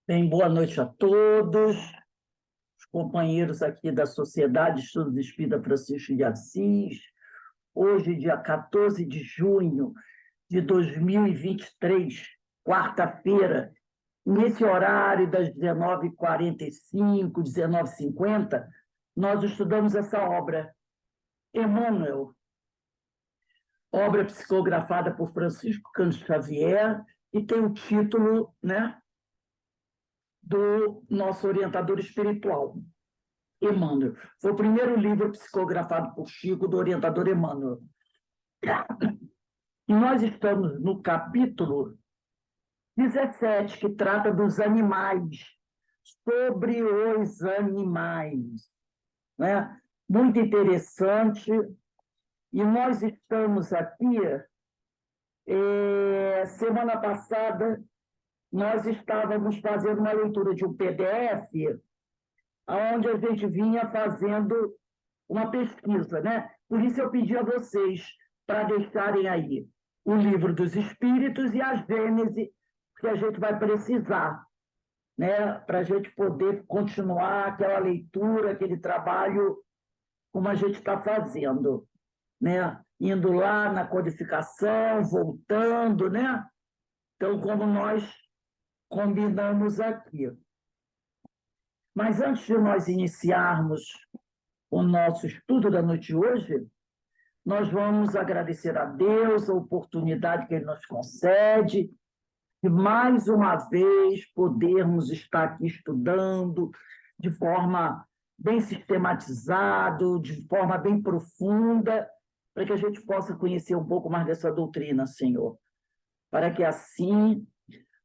Bem, boa noite a todos, os companheiros aqui da Sociedade Estudos Espírita Francisco de Assis. Hoje, dia 14 de junho de 2023, quarta-feira, nesse horário das 19h45, 19h50, nós estudamos essa obra, Emmanuel, obra psicografada por Francisco Cândido Xavier, e tem o título, do nosso orientador espiritual, Emmanuel. Foi o primeiro livro psicografado por Chico, do orientador Emmanuel. E nós estamos no capítulo 17, que trata dos animais, sobre os animais. Muito interessante. E nós estamos aqui, semana passada, nós estávamos fazendo uma leitura de um PDF, onde a gente vinha fazendo uma pesquisa, Por isso eu pedi a vocês para deixarem aí o Livro dos Espíritos e a Gênese, que a gente vai precisar, para a gente poder continuar aquela leitura, aquele trabalho como a gente está fazendo, Indo lá na codificação, voltando, Então, como nós combinamos aqui. Mas antes de nós iniciarmos o nosso estudo da noite de hoje, nós vamos agradecer a Deus a oportunidade que Ele nos concede de mais uma vez podermos estar aqui estudando de forma bem sistematizada, de forma bem profunda, para que a gente possa conhecer um pouco mais dessa doutrina, Senhor. Para que assim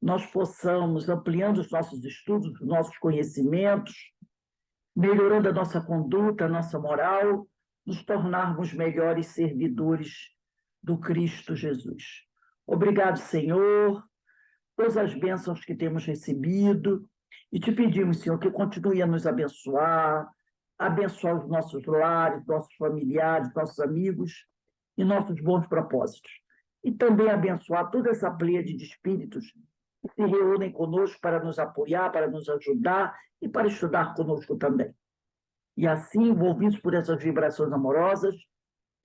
nós possamos, ampliando os nossos estudos, os nossos conhecimentos, melhorando a nossa conduta, a nossa moral, nos tornarmos melhores servidores do Cristo Jesus. Obrigado, Senhor, todas as bênçãos que temos recebido, e te pedimos, Senhor, que continue a nos abençoar os nossos lares, nossos familiares, nossos amigos e nossos bons propósitos. E também abençoar toda essa pleiade de espíritos que se reúnem conosco para nos apoiar, para nos ajudar e para estudar conosco também. E assim, envolvidos por essas vibrações amorosas,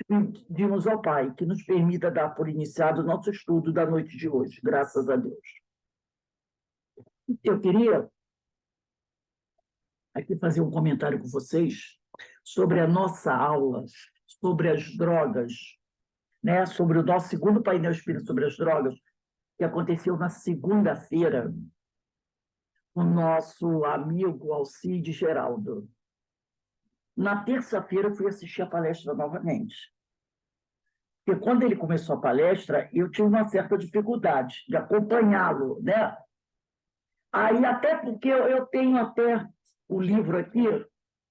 pedimos ao Pai que nos permita dar por iniciado o nosso estudo da noite de hoje, graças a Deus. Eu queria aqui fazer um comentário com vocês sobre a nossa aula, sobre as drogas, sobre o nosso segundo painel espírita sobre as drogas, que aconteceu na segunda-feira, com o nosso amigo Alcide Geraldo. Na terça-feira, eu fui assistir a palestra novamente. Porque quando ele começou a palestra, eu tive uma certa dificuldade de acompanhá-lo, Aí, até porque eu tenho até o livro aqui,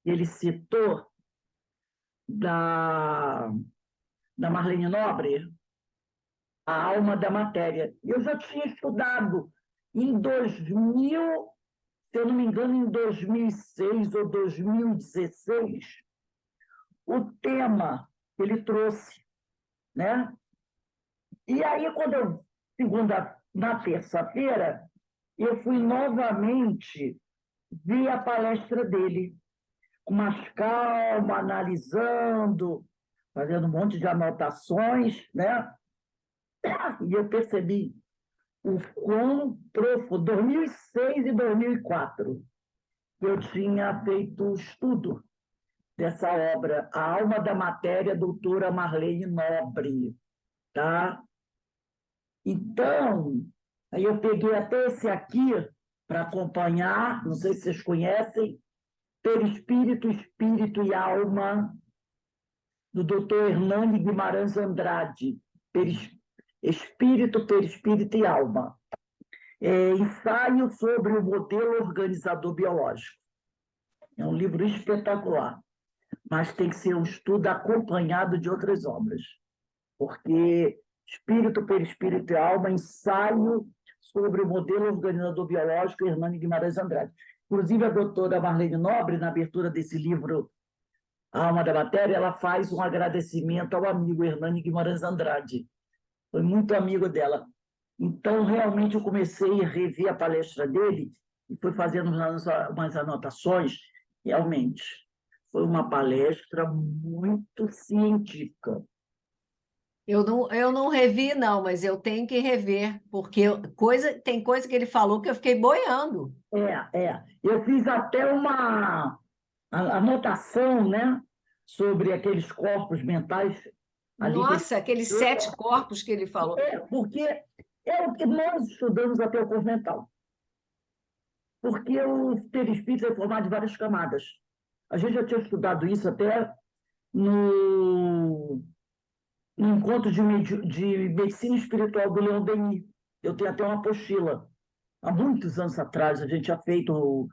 ele citou, da Marlene Nobre, A Alma da Matéria. Eu já tinha estudado em 2000, se eu não me engano, em 2006 ou 2016, o tema que ele trouxe, E aí, na terça-feira, eu fui novamente ver a palestra dele, com mais calma, analisando, fazendo um monte de anotações, E eu percebi o quão profundo, 2006 e 2004, eu tinha feito o estudo dessa obra, A Alma da Matéria, doutora Marlene Nobre, Então, aí eu peguei até esse aqui para acompanhar, não sei se vocês conhecem, Perispírito, Espírito e Alma, do doutor Hernani Guimarães Andrade, Espírito, Perispírito e Alma. Ensaio sobre o modelo organizador biológico. É um livro espetacular, mas tem que ser um estudo acompanhado de outras obras, porque Espírito, Perispírito e Alma, ensaio sobre o modelo organizador biológico, Hernani Guimarães Andrade. Inclusive, a doutora Marlene Nobre, na abertura desse livro, A Alma da Matéria, ela faz um agradecimento ao amigo Hernani Guimarães Andrade. Foi muito amigo dela. Então, realmente, eu comecei a rever a palestra dele e fui fazendo umas anotações. Realmente, foi uma palestra muito científica. Eu não revi, não, mas eu tenho que rever, porque tem coisa que ele falou que eu fiquei boiando. Eu fiz até uma anotação, né, sobre aqueles corpos mentais ali que Nossa, aqueles 7 corpos que ele falou. porque é o que nós estudamos até o corpo mental. Porque o perispírito é formado de várias camadas. A gente já tinha estudado isso até no, no encontro de medicina espiritual do Leon Denis. Eu tenho até uma apostila. Há muitos anos atrás, a gente tinha feito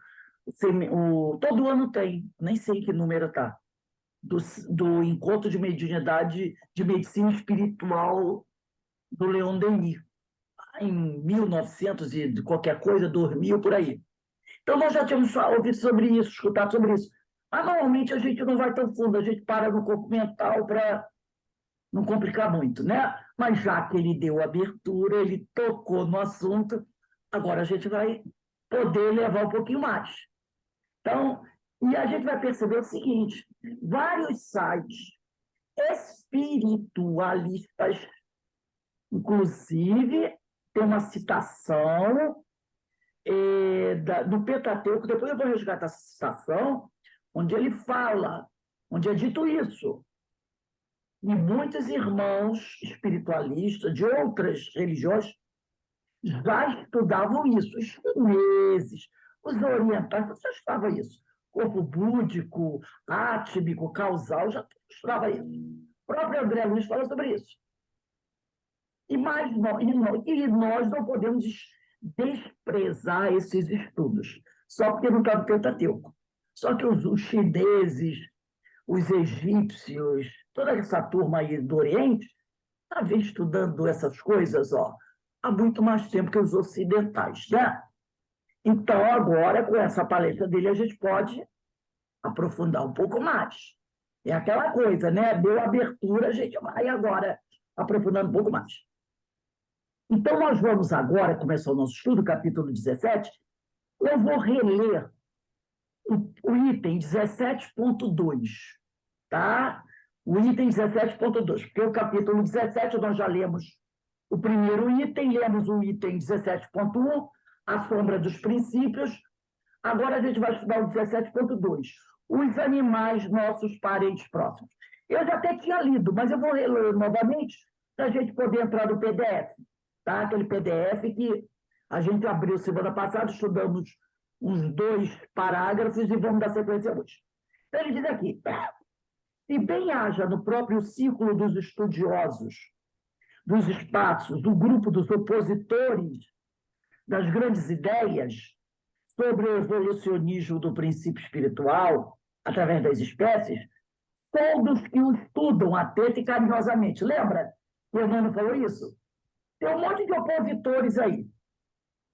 todo ano tem, nem sei que número está, do encontro de mediunidade de medicina espiritual do Leon Denis, em 1900 e de qualquer coisa, 2000, por aí. Então, nós já tínhamos ouvido sobre isso, escutado sobre isso. Mas, normalmente, a gente não vai tão fundo, a gente para no corpo mental para não complicar muito, né? Mas já que ele deu abertura, ele tocou no assunto, agora a gente vai poder levar um pouquinho mais. Então, e a gente vai perceber o seguinte, vários sites espiritualistas, inclusive, tem uma citação do Pentateuco, depois eu vou resgatar essa citação, onde ele fala, onde é dito isso. E muitos irmãos espiritualistas de outras religiões já estudavam isso. Os chineses, os orientais, já estudavam isso. Corpo búdico, átmico, causal, já estudava isso. O próprio André Luiz fala sobre isso. E nós não podemos desprezar esses estudos, só porque não está no Pentateuco. Só que os chineses, os egípcios, toda essa turma aí do Oriente, está estudando essas coisas há muito mais tempo que os ocidentais, né? Então, agora, com essa palestra dele, a gente pode aprofundar um pouco mais. É aquela coisa, né? Deu abertura, a gente vai agora aprofundando um pouco mais. Então, nós vamos agora começar o nosso estudo, capítulo 17. Eu vou reler o item 17.2, tá? O item 17.2, porque o capítulo 17 nós já lemos o primeiro item, lemos o item 17.1, a sombra dos princípios. Agora a gente vai estudar o 17.2, os animais nossos parentes próximos. Eu já até tinha lido, mas eu vou reler novamente para a gente poder entrar no PDF, tá? Aquele PDF que a gente abriu semana passada, estudamos uns 2 parágrafos e vamos dar sequência hoje. Então, ele diz aqui, se bem haja no próprio círculo dos estudiosos, dos espaços, do grupo dos opositores das grandes ideias sobre o evolucionismo do princípio espiritual, através das espécies, todos que o estudam atenta e carinhosamente. Lembra? O Emmanuel falou isso? Tem um monte de opositores aí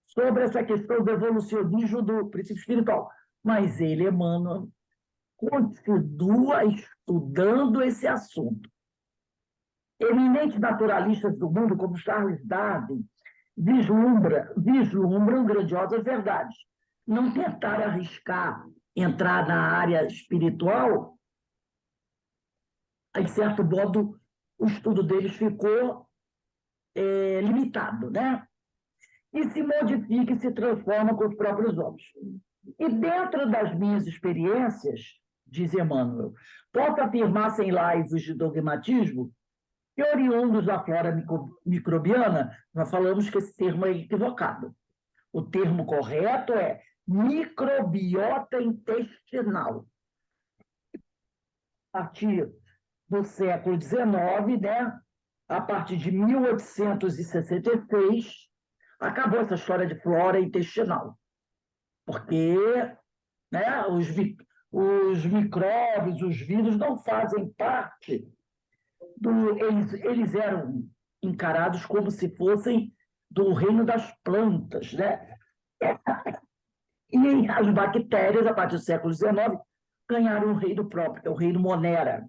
sobre essa questão do evolucionismo do princípio espiritual. Mas ele, Emmanuel, continua estudando esse assunto. Eminentes naturalistas do mundo, como Charles Darwin, vislumbram grandiosas verdades. Não tentaram arriscar entrar na área espiritual, em certo modo, o estudo deles ficou limitado, né? E se modifica e se transforma com os próprios olhos. E dentro das minhas experiências, diz Emmanuel, posso afirmar sem laivos de dogmatismo que, oriundos da flora microbiana, nós falamos que esse termo é equivocado. O termo correto é microbiota intestinal. A partir do século XIX, né, a partir de 1866, acabou essa história de flora intestinal. Porque, né, os micróbios, os vírus não fazem parte eles eram encarados como se fossem do reino das plantas, né? E as bactérias, a partir do século XIX, ganharam um reino próprio, que é o reino Monera.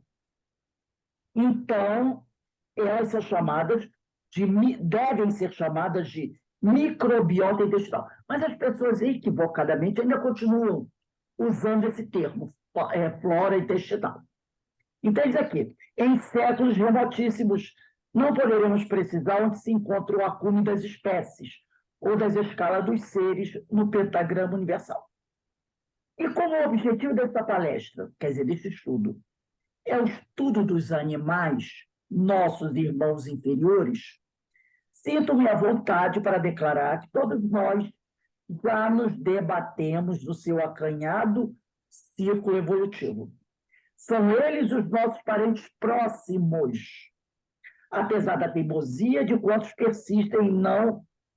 Então, elas são chamadas devem ser chamadas de microbiota intestinal. Mas as pessoas equivocadamente ainda continuam usando esse termo, flora intestinal. Então, diz aqui, em séculos remotíssimos, não poderemos precisar onde se encontra o acúmulo das espécies ou das escalas dos seres no pentagrama universal. E como o objetivo dessa palestra, quer dizer, desse estudo, é o estudo dos animais, nossos irmãos inferiores, sinto-me à vontade para declarar que todos nós já nos debatemos no seu acanhado círculo evolutivo. São eles os nossos parentes próximos, apesar da teimosia de quantos persistem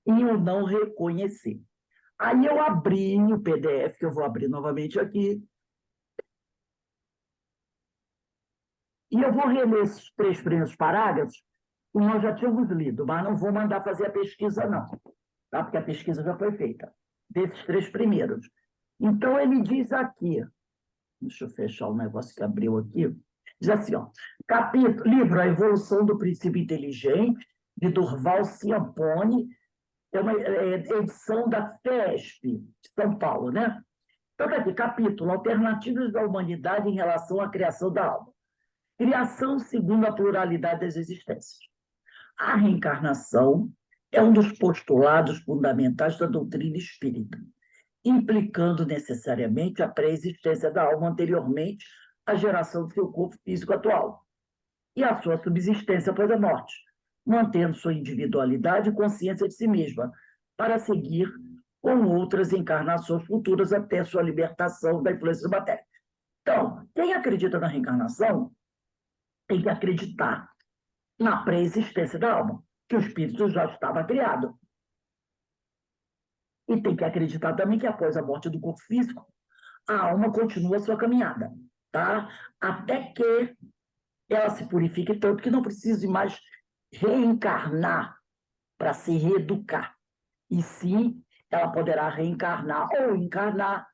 em o não reconhecer. Aí eu abri o PDF, que eu vou abrir novamente aqui, e eu vou reler esses 3 primeiros parágrafos, que nós já tínhamos lido, mas não vou mandar fazer a pesquisa, não, tá? Porque a pesquisa já foi feita, desses 3 primeiros. Então, ele diz aqui, deixa eu fechar o negócio que abriu aqui, diz assim, ó, livro A Evolução do Princípio Inteligente, de Durval Ciampone, é uma edição da FESP, de São Paulo, né? Então, tá aqui, capítulo, Alternativas da Humanidade em relação à criação da alma. Criação segundo a pluralidade das existências. A reencarnação é um dos postulados fundamentais da doutrina espírita, implicando necessariamente a pré-existência da alma anteriormente à geração do seu corpo físico atual e a sua subsistência após a morte, mantendo sua individualidade e consciência de si mesma, para seguir com outras encarnações futuras até sua libertação da influência da matéria. Então, quem acredita na reencarnação tem que acreditar na pré-existência da alma, que o espírito já estava criado. E tem que acreditar também que após a morte do corpo físico, a alma continua a sua caminhada, tá? Até que ela se purifique tanto que não precise mais reencarnar para se reeducar. E sim, ela poderá reencarnar ou encarnar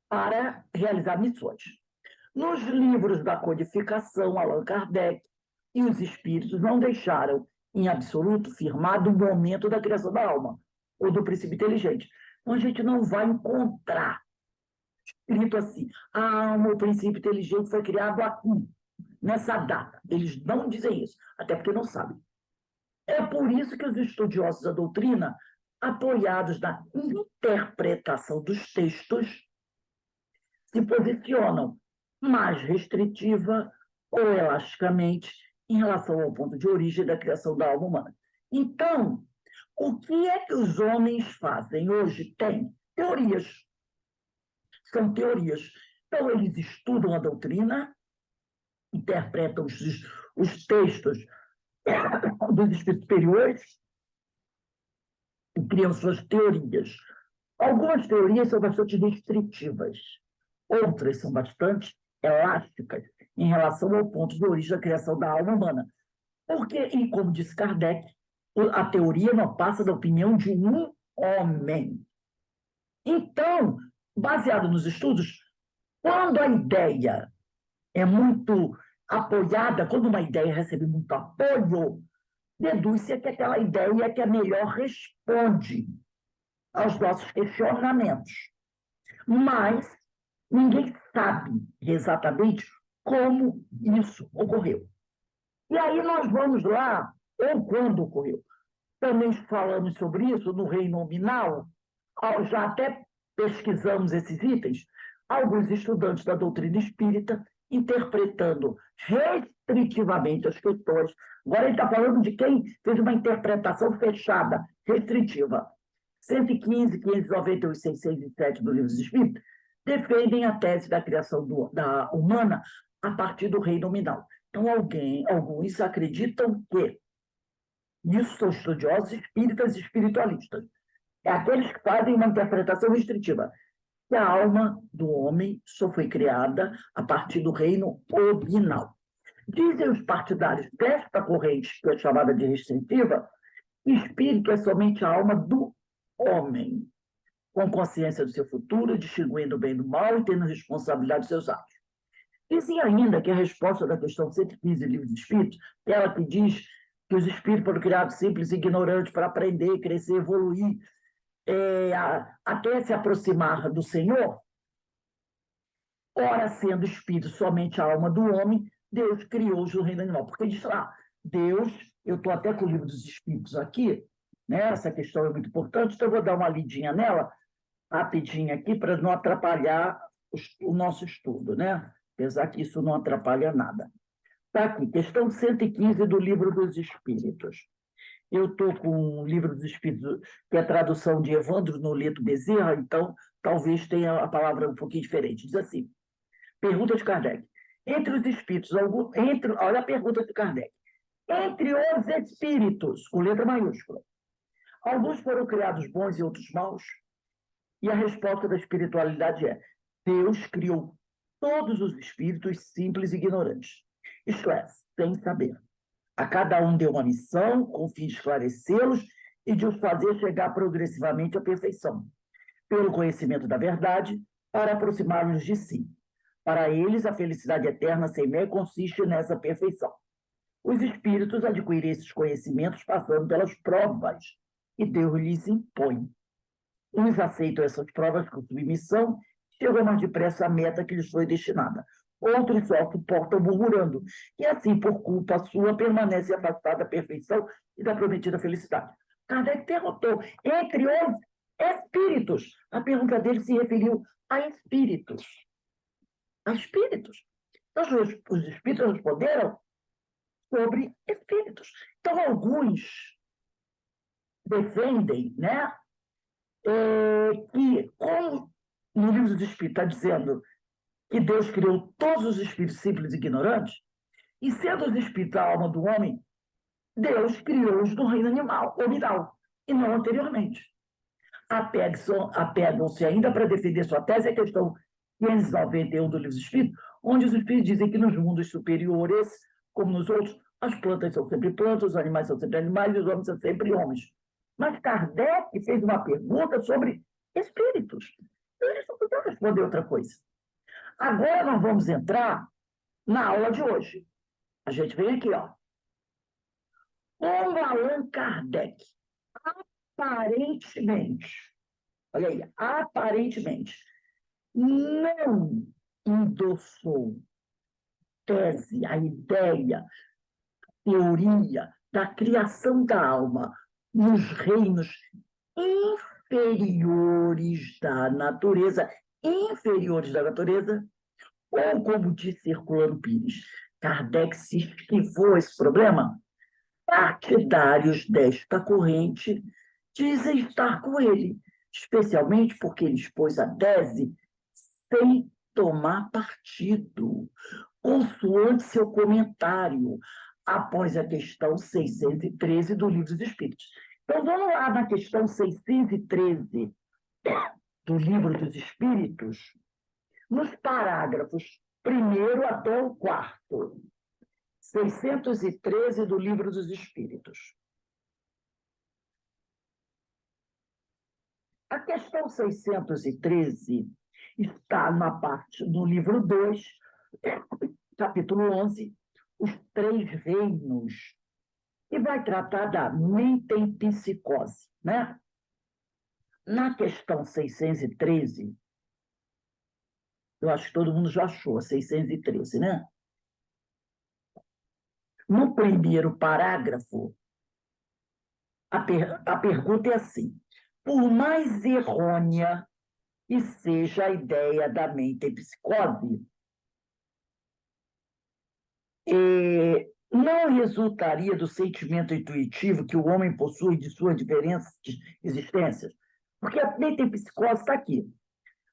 para realizar missões. Nos livros da codificação, Allan Kardec e os espíritos não deixaram, em absoluto, firmado o momento da criação da alma, ou do princípio inteligente. Então, a gente não vai encontrar escrito assim, a alma, o princípio inteligente foi criado aqui, nessa data. Eles não dizem isso, até porque não sabem. É por isso que os estudiosos da doutrina, apoiados na interpretação dos textos, se posicionam mais restritiva ou elasticamente em relação ao ponto de origem da criação da alma humana. Então, o que é que os homens fazem hoje? Tem teorias. São teorias. Então, eles estudam a doutrina, interpretam os textos dos espíritos superiores e criam suas teorias. Algumas teorias são bastante restritivas, outras são bastante elásticas em relação ao ponto de origem da criação da alma humana. Porque, e como disse Kardec, a teoria não passa da opinião de um homem. Então, baseado nos estudos, quando a ideia é muito apoiada, quando uma ideia recebe muito apoio, deduz-se que aquela ideia é que a melhor responde aos nossos questionamentos. Mas ninguém sabe exatamente como isso ocorreu. E aí nós vamos lá, ou quando ocorreu. Também falamos sobre isso no Reino Nominal, já até pesquisamos esses itens, alguns estudantes da doutrina espírita interpretando restritivamente as questões. Agora ele está falando de quem fez uma interpretação fechada, restritiva. 115, 591, 607 do Livro dos Espíritos defendem a tese da criação da humana a partir do reino nominal. Então, alguns acreditam que isso são estudiosos espíritas e espiritualistas. É aqueles que fazem uma interpretação restritiva. Que a alma do homem só foi criada a partir do reino nominal. Dizem os partidários desta corrente, que é chamada de restritiva, que espírito é somente a alma do homem, com consciência do seu futuro, distinguindo o bem do mal e tendo responsabilidade dos seus atos. Dizem ainda que a resposta da questão 115 do Livro dos Espíritos, ela que diz que os espíritos foram criados simples e ignorantes para aprender, crescer, evoluir, até se aproximar do Senhor, ora sendo espírito somente a alma do homem, Deus criou-os no reino animal. Porque diz lá, Deus, eu estou até com o livro dos espíritos aqui, né? Essa questão é muito importante, então eu vou dar uma lidinha nela, rapidinho aqui, para não atrapalhar o nosso estudo, né? Apesar que isso não atrapalha nada. Está aqui, questão 115 do livro dos espíritos. Eu estou com o livro dos espíritos, que é a tradução de Evandro Noleto Bezerra, então talvez tenha a palavra um pouquinho diferente. Diz assim, pergunta de Kardec. Entre os espíritos, olha a pergunta de Kardec. Entre os espíritos, com letra maiúscula, alguns foram criados bons e outros maus? E a resposta da espiritualidade é: Deus criou todos os espíritos simples e ignorantes. Isto é, sem saber. A cada um deu uma missão, com fim de esclarecê-los e de os fazer chegar progressivamente à perfeição, pelo conhecimento da verdade, para aproximá-los de si. Para eles, a felicidade eterna sem meio consiste nessa perfeição. Os espíritos adquirem esses conhecimentos passando pelas provas que Deus lhes impõe. Uns aceitam essas provas com submissão, chegam mais depressa à meta que lhes foi destinada. Outros só suportam murmurando, e assim, por culpa sua, permanecem afastados da perfeição e da prometida felicidade. Kardec perguntou, entre os espíritos, a pergunta dele se referiu a espíritos. A espíritos. Então, os espíritos responderam sobre espíritos. Então, alguns defendem, né, que, como no livro dos Espíritos está dizendo que Deus criou todos os espíritos simples e ignorantes, e sendo os espíritos a alma do homem, Deus criou-os no reino animal, nominal, e não anteriormente. Apegam-se ainda para defender sua tese a questão 591 do livro dos Espíritos, onde os espíritos dizem que nos mundos superiores, como nos outros, as plantas são sempre plantas, os animais são sempre animais e os homens são sempre homens. Mas Kardec fez uma pergunta sobre espíritos. Então, eles não podiam responder outra coisa. Agora nós vamos entrar na aula de hoje. A gente vem aqui, ó. Como Allan Kardec, aparentemente, olha aí, aparentemente, não endossou tese, a ideia, teoria da criação da alma nos reinos inferiores da natureza, ou como disse Herculano Pires, Kardec se esquivou esse problema. Partidários desta corrente dizem estar com ele, especialmente porque ele expôs a tese sem tomar partido, consoante seu comentário, após a questão 613 do Livro dos Espíritos. Então, vamos lá na questão 613 do Livro dos Espíritos, nos parágrafos 1º até o 4º. 613 do Livro dos Espíritos. A questão 613 está na parte do livro 2, capítulo 11, os 3 reinos, e vai tratar da metempsicose, né? Na questão 613, eu acho que todo mundo já achou a 613, né? No primeiro parágrafo, a pergunta é assim: por mais errônea que seja a ideia da metempsicose, não resultaria do sentimento intuitivo que o homem possui de suas diferentes existências? Porque a metempsicose está aqui.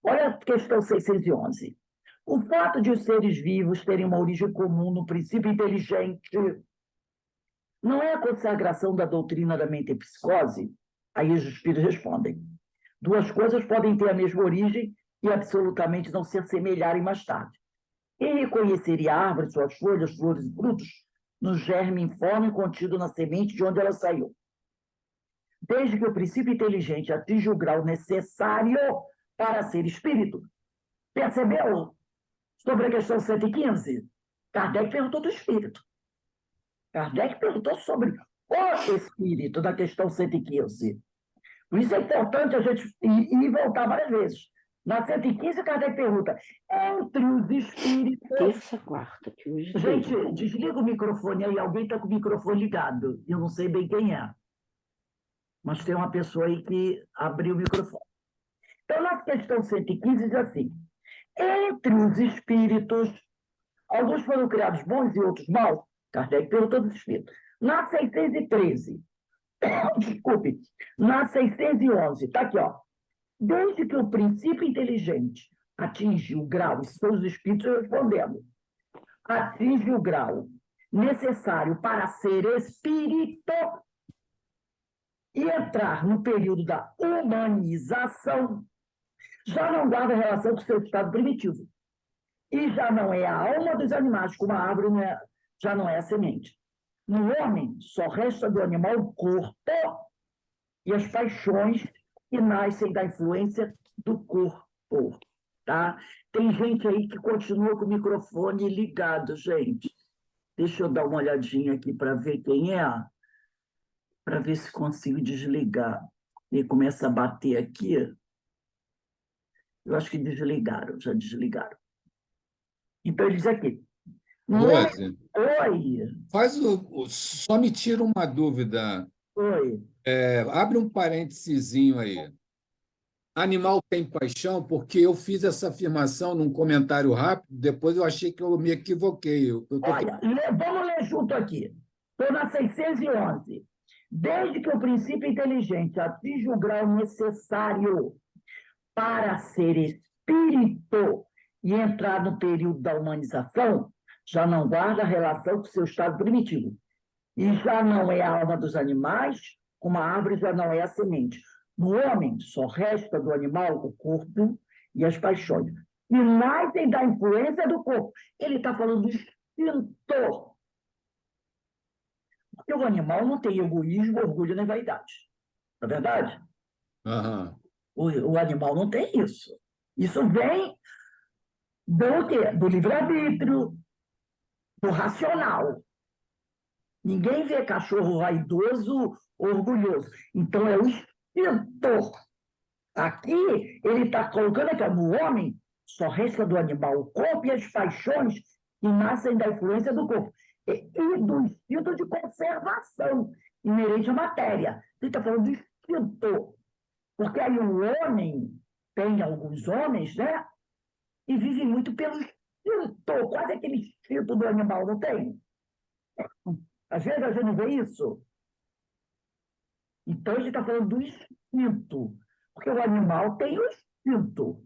Olha a questão 611. O fato de os seres vivos terem uma origem comum no princípio inteligente não é a consagração da doutrina da metempsicose? Aí os espíritos respondem: duas coisas podem ter a mesma origem e absolutamente não se assemelharem mais tarde. Quem reconheceria a árvore, suas folhas, flores e frutos no germe informe contido na semente de onde ela saiu? Desde que o princípio inteligente atinja o grau necessário para ser espírito. Percebeu? Sobre a questão 115, Kardec perguntou do espírito. Kardec perguntou sobre o espírito, da questão 115. Por isso é importante a gente ir e voltar várias vezes. Na 115, Kardec pergunta, entre os espíritos... Terça, quarta, que hoje tem. Gente, desliga o microfone aí, alguém está com o microfone ligado. Eu não sei bem quem é. Mas tem uma pessoa aí que abriu o microfone. Então, na questão 115 diz assim, entre os espíritos, alguns foram criados bons e outros maus, Kardec perguntou dos espíritos. Na 613, desculpe, na 611, está aqui, ó. Desde que o princípio inteligente atinge o grau, e são os espíritos respondendo, atinge o grau necessário para ser espírito e entrar no período da humanização, já não guarda relação com o seu estado primitivo. E já não é a alma dos animais, como a árvore já não é a semente. No homem, só resta do animal o corpo e as paixões que nascem da influência do corpo. Tá? Tem gente aí que continua com o microfone ligado, gente. Deixa eu dar uma olhadinha aqui para ver quem é, para ver se consigo desligar. E começa a bater aqui. Eu acho que desligaram, já desligaram. Então, ele diz aqui. Rose, Oi, só me tira uma dúvida. oi. Abre um parêntesezinho aí. Animal tem paixão? Porque eu fiz essa afirmação num comentário rápido, depois eu achei que eu me equivoquei. Olha, vamos ler junto aqui. Estou na 611. Desde que o princípio inteligente atinge o grau necessário para ser espírito e entrar no período da humanização, já não guarda relação com seu estado primitivo. E já não é a alma dos animais, como a árvore já não é a semente. No homem, só resta do animal o corpo e as paixões. E nascem da influência do corpo. Ele está falando do instinto. Porque o animal não tem egoísmo, orgulho nem vaidade. Não é verdade? Aham. O animal não tem isso. Isso vem do quê? Do livre-arbítrio, do racional. Ninguém vê cachorro vaidoso, orgulhoso. Então, é o instinto. Aqui, ele está colocando aqui, no homem, só resta do animal o corpo e as paixões que nascem da influência do corpo. E do instinto de conservação inerente à matéria. Ele está falando do instinto. Porque aí o homem, tem alguns homens, né? E vivem muito pelo instinto, quase aquele instinto do animal, não tem? Às vezes a gente não vê isso. Então, ele está falando do instinto. Porque o animal tem o instinto.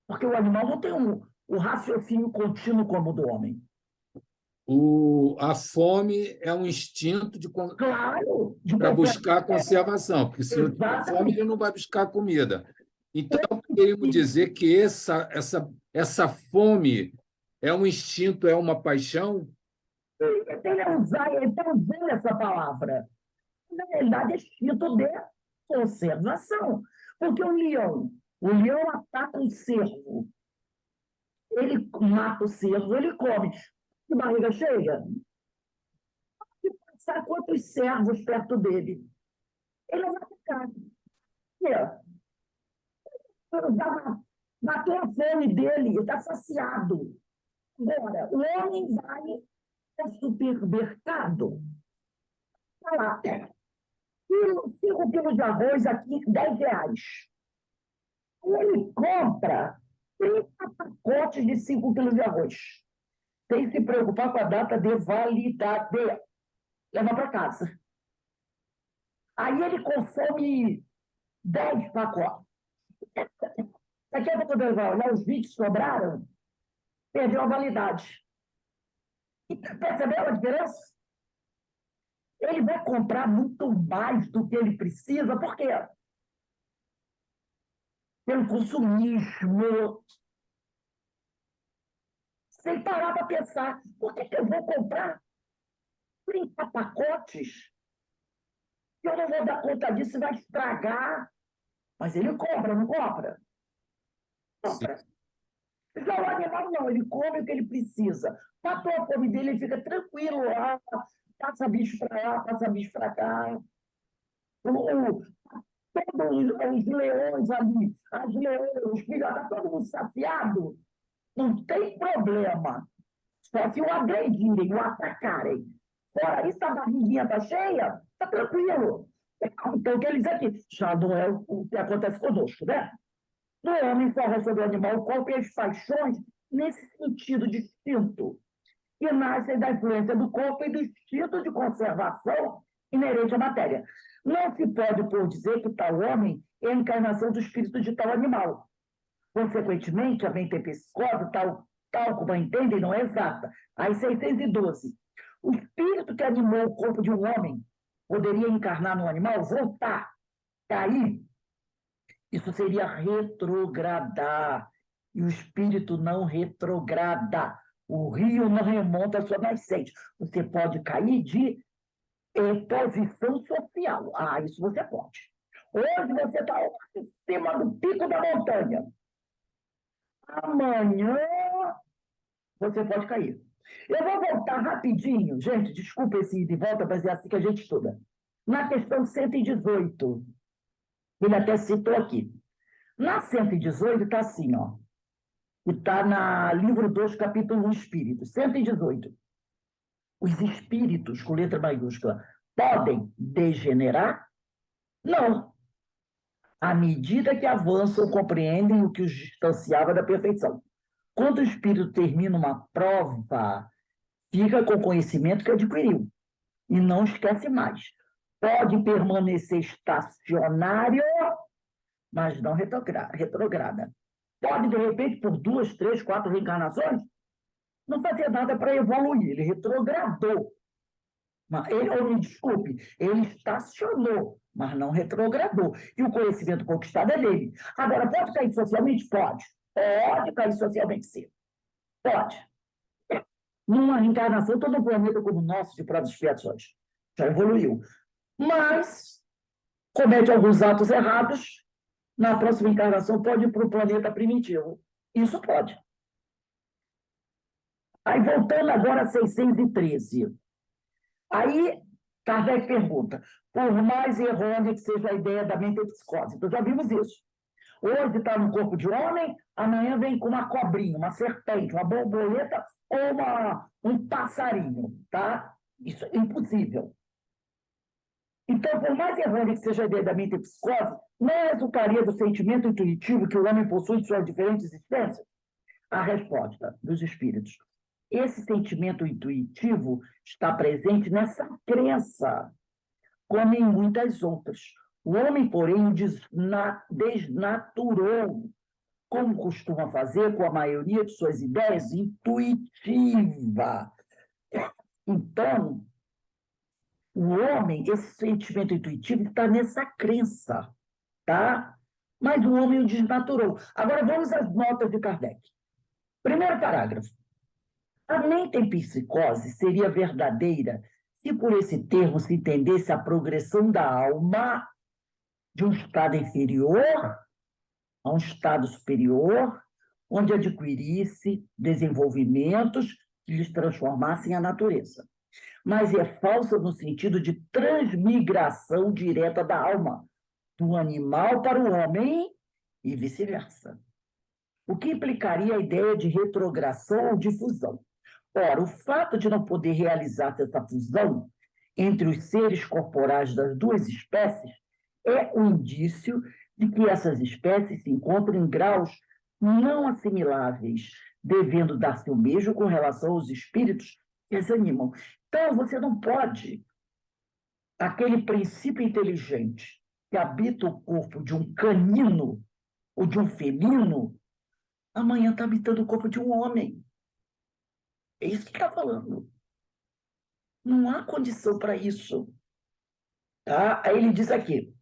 Porque o animal não tem o raciocínio contínuo como o do homem. A fome é um instinto Claro! para buscar conservação, porque se não tiver Exatamente. fome, ele não vai buscar comida. Então, poderíamos dizer que essa fome é um instinto, é uma paixão? Ele está usando essa palavra. Na realidade, é instinto de conservação. Porque o leão ataca o cervo. Ele mata o cervo, ele come. De barriga cheia, sabe quantos servos perto dele? Ele não vai ficar. Matou a fome dele, ele está saciado. Agora, o homem vai ao supermercado. Olha lá, 5 quilos de arroz aqui, R$ 10. E ele compra 30 pacotes de 5 quilos de arroz. Sem se preocupar com a data de validade. Leva para casa. Aí ele consome 10 pacotes. Daqui a pouco ele vai olhar, os 20 sobraram, perdeu a validade. E percebeu a diferença? Ele vai comprar muito mais do que ele precisa, por quê? Pelo consumismo. Sem parar para pensar, por que eu vou comprar 30 pacotes? Eu não vou dar conta disso, vai estragar. Mas ele compra, não compra? Compra. Já o animal não, ele come o que ele precisa. Matou a fome dele, ele fica tranquilo lá, passa bicho para lá, passa bicho para cá. Todos os leões ali, as leões, os filhos, está todo mundo saciado. Não tem problema. Só se o agredirem, o atacarem. Fora isso, a barriguinha está cheia, está tranquilo. Então, quer dizer que já não é o que acontece conosco, né? No homem só resta do animal o corpo e as paixões nesse sentido distinto, que nascem da influência do corpo e do instinto de conservação inerente à matéria. Não se pode, por dizer que tal homem é a encarnação do espírito de tal animal. Consequentemente, a metempsicose, tal como a entendem, não é exata. Aí, 612. O espírito que animou o corpo de um homem poderia encarnar no animal, voltar, cair. Isso seria retrogradar. E o espírito não retrograda. O rio não remonta a sua nascente. Você pode cair de posição social. Ah, isso você pode. Hoje você está em cima do pico da montanha. Amanhã você pode cair. Eu vou voltar rapidinho, gente, desculpa esse ida e volta, mas é assim que a gente estuda. Na questão 118, ele até citou aqui. Na 118 está assim, ó. E está na livro 2, capítulo 1, Espíritos. 118. Os espíritos, com letra maiúscula, podem degenerar? Não. À medida que avançam, compreendem o que os distanciava da perfeição. Quando o espírito termina uma prova, fica com o conhecimento que adquiriu e não esquece mais. Pode permanecer estacionário, mas não retrograda. Pode, de repente, por 2, 3, 4 reencarnações, não fazer nada para evoluir. Ele retrogradou. Me desculpe, ele estacionou, mas não retrogradou. E o conhecimento conquistado é dele. Agora, pode cair socialmente? Pode. Pode cair socialmente, sim. Pode. Numa reencarnação, todo um planeta como o nosso, de provas e expiações, já evoluiu. Mas comete alguns atos errados, na próxima encarnação pode ir para o planeta primitivo. Isso pode. Aí, voltando agora a 613. Aí, Kardec pergunta, por mais errônea que seja a ideia da metempsicose. Então, já vimos isso. Hoje está no corpo de homem, amanhã vem com uma cobrinha, uma serpente, uma borboleta ou um passarinho, tá? Isso é impossível. Então, por mais errônea que seja a ideia da metempsicose, não resultaria do sentimento intuitivo que o homem possui de suas diferentes existências? A resposta dos espíritos. Esse sentimento intuitivo está presente nessa crença, como em muitas outras. O homem, porém, o desnaturou, como costuma fazer com a maioria de suas ideias, intuitiva. Então, o homem, esse sentimento intuitivo está nessa crença, tá? Mas o homem o desnaturou. Agora, vamos às notas de Kardec. Primeiro parágrafo. A metempsicose seria verdadeira se por esse termo se entendesse a progressão da alma de um estado inferior a um estado superior, onde adquirisse desenvolvimentos que lhes transformassem a natureza. Mas é falsa no sentido de transmigração direta da alma, do animal para o homem e vice-versa. O que implicaria a ideia de retrogradação ou difusão. Ora, o fato de não poder realizar essa fusão entre os seres corporais das duas espécies é um indício de que essas espécies se encontram em graus não assimiláveis, devendo dar-se o mesmo com relação aos espíritos que as animam. Então, você não pode, aquele princípio inteligente que habita o corpo de um canino ou de um felino, amanhã está habitando o corpo de um homem. É isso que está falando. Não há condição para isso. Tá? Aí ele diz aqui,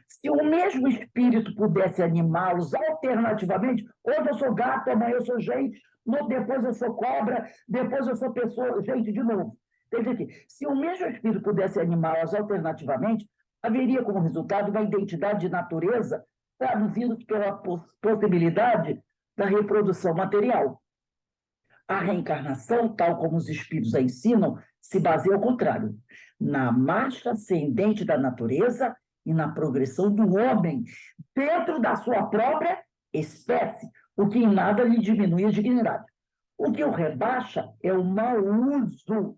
se o mesmo espírito pudesse animá-los alternativamente, hoje eu sou gato, amanhã eu sou gente, depois eu sou cobra, depois eu sou pessoa, gente de novo. Quer dizer que, se o mesmo espírito pudesse animá-los alternativamente, haveria como resultado uma identidade de natureza traduzida pela possibilidade da reprodução material. A reencarnação, tal como os espíritos a ensinam, se baseia ao contrário, na marcha ascendente da natureza e na progressão do homem dentro da sua própria espécie, o que em nada lhe diminui a dignidade. O que o rebaixa é o mau uso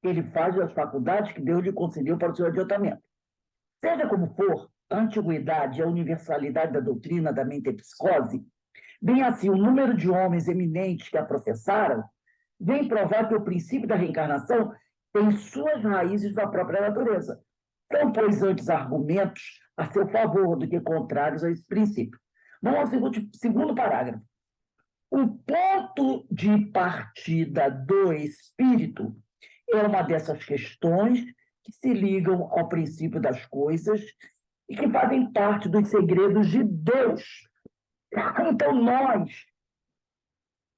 que ele faz das faculdades que Deus lhe concedeu para o seu adiantamento. Seja como for, a antiguidade e a universalidade da doutrina da metempsicose, bem assim o número de homens eminentes que a professaram, vem provar que o princípio da reencarnação tem suas raízes na própria natureza. São, pois, antes argumentos a seu favor do que contrários a esse princípio. Vamos ao segundo parágrafo. O ponto de partida do espírito é uma dessas questões que se ligam ao princípio das coisas e que fazem parte dos segredos de Deus. Então, nós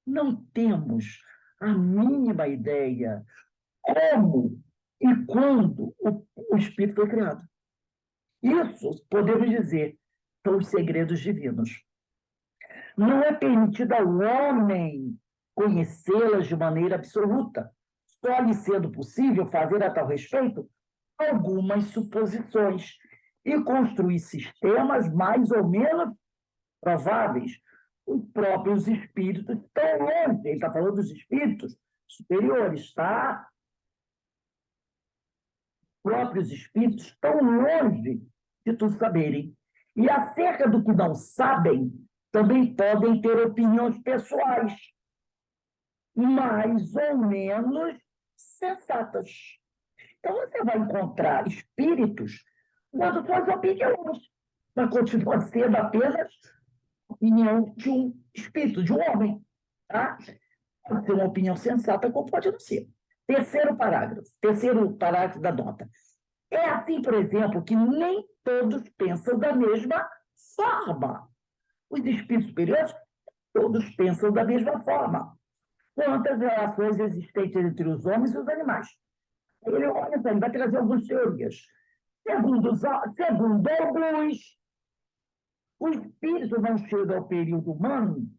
não temos a mínima ideia como e quando o espírito foi criado. Isso, podemos dizer, são os segredos divinos. Não é permitido ao homem conhecê-las de maneira absoluta, só lhe sendo possível fazer a tal respeito algumas suposições e construir sistemas mais ou menos prováveis. Os próprios espíritos estão longe, ele está falando dos espíritos superiores, tá? Os próprios espíritos estão longe de tudo saberem. E acerca do que não sabem, também podem ter opiniões pessoais, mais ou menos sensatas. Então, você vai encontrar espíritos dando suas opiniões, mas continua sendo apenas a opinião de um espírito, de um homem. Tá? Pode ser uma opinião sensata, como pode não ser. Terceiro parágrafo da nota. É assim, por exemplo, que nem todos pensam da mesma forma. Os espíritos superiores, todos pensam da mesma forma. Quanto às relações existentes entre os homens e os animais. Ele, olha, ele vai trazer algumas teorias. Segundo alguns, o espírito não chega ao período humano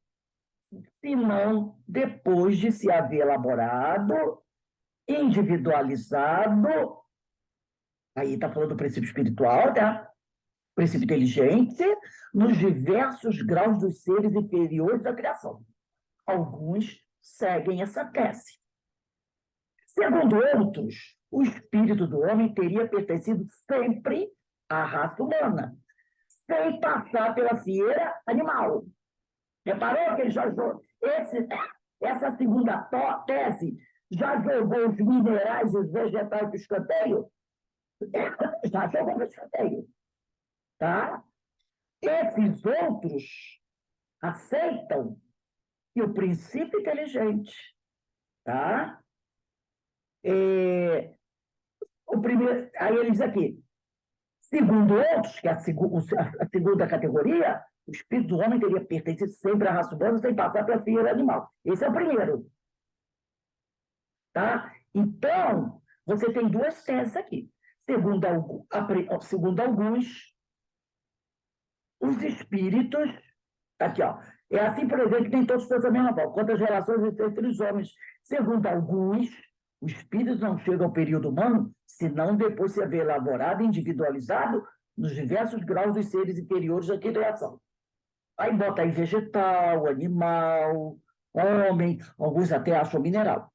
senão depois de se haver elaborado, individualizado, aí está falando do princípio espiritual, tá? Princípio inteligente, nos diversos graus dos seres inferiores da criação. Alguns seguem essa tese. Segundo outros, o espírito do homem teria pertencido sempre à raça humana, sem passar pela fieira animal. Reparou que ele já jogou? Essa segunda tese já jogou os minerais e os vegetais para o escanteio? Já jogou para o escanteio. Tá? Esses outros aceitam que o princípio inteligente, tá? O primeiro, aí ele diz aqui, segundo outros, que é a segunda categoria, o espírito do homem teria pertencido sempre à raça humana sem passar pela fieira animal. Esse é o primeiro. Tá? Então, você tem duas teses aqui. Segundo alguns, os espíritos, aqui, ó, é assim, por exemplo, que nem todos pensam a mesma forma, quanto às relações entre os homens. Segundo alguns, o espírito não chega ao período humano, senão depois de se haver elaborado e individualizado nos diversos graus dos seres inferiores da criação. Aí bota aí vegetal, animal, homem, alguns até acham mineral.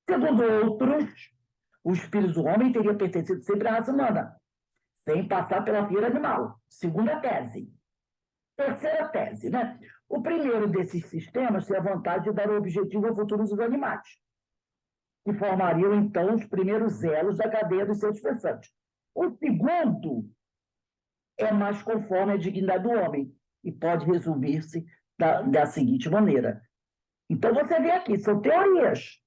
Segundo outros, o espírito do homem teria pertencido sempre à raça humana, sem passar pela fieira animal. Segunda tese. Terceira tese, né? O primeiro desses sistemas tem a vantagem de dar o objetivo ao futuro dos animais, que formariam, então, os primeiros elos da cadeia dos seres pensantes. O segundo é mais conforme à dignidade do homem e pode resumir-se da seguinte maneira. Então, você vê aqui, são teorias.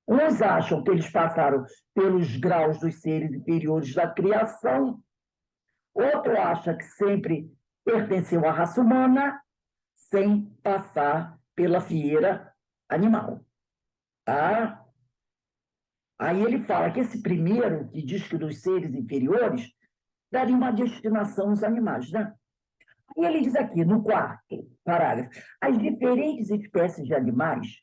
Uns acham que eles passaram pelos graus dos seres inferiores da criação, outro acha que sempre pertenceu à raça humana, sem passar pela fieira animal. Tá? Aí ele fala que esse primeiro, que diz que dos seres inferiores, daria uma destinação aos animais, né? E ele diz aqui, no quarto parágrafo, as diferentes espécies de animais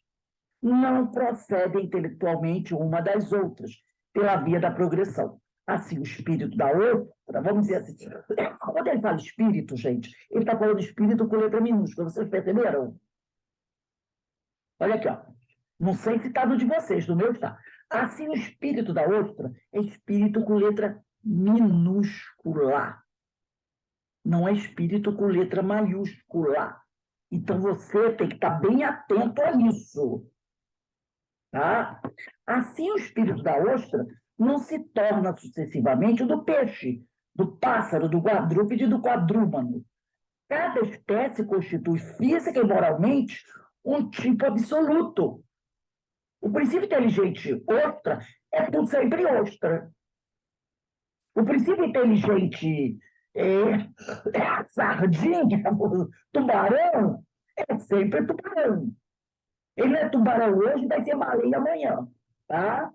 não procedem intelectualmente uma das outras, pela via da progressão. Assim, o espírito da outra, vamos dizer assim, quando ele fala espírito, gente, ele está falando espírito com letra minúscula, vocês perceberam? Olha aqui, ó. Não sei se está no de vocês, no meu está. Assim, o espírito da outra é espírito com letra minúscula. Não é espírito com letra maiúscula. Então, você tem que estar bem atento a isso. Tá? Assim, o espírito da ostra não se torna sucessivamente o do peixe, do pássaro, do quadrúpede e do quadrúmano. Cada espécie constitui física e moralmente um tipo absoluto. O princípio inteligente ostra é tudo sempre ostra. O princípio inteligente sardinha, tubarão, é sempre tubarão. Ele não é tubarão hoje, vai ser baleia amanhã. Tá?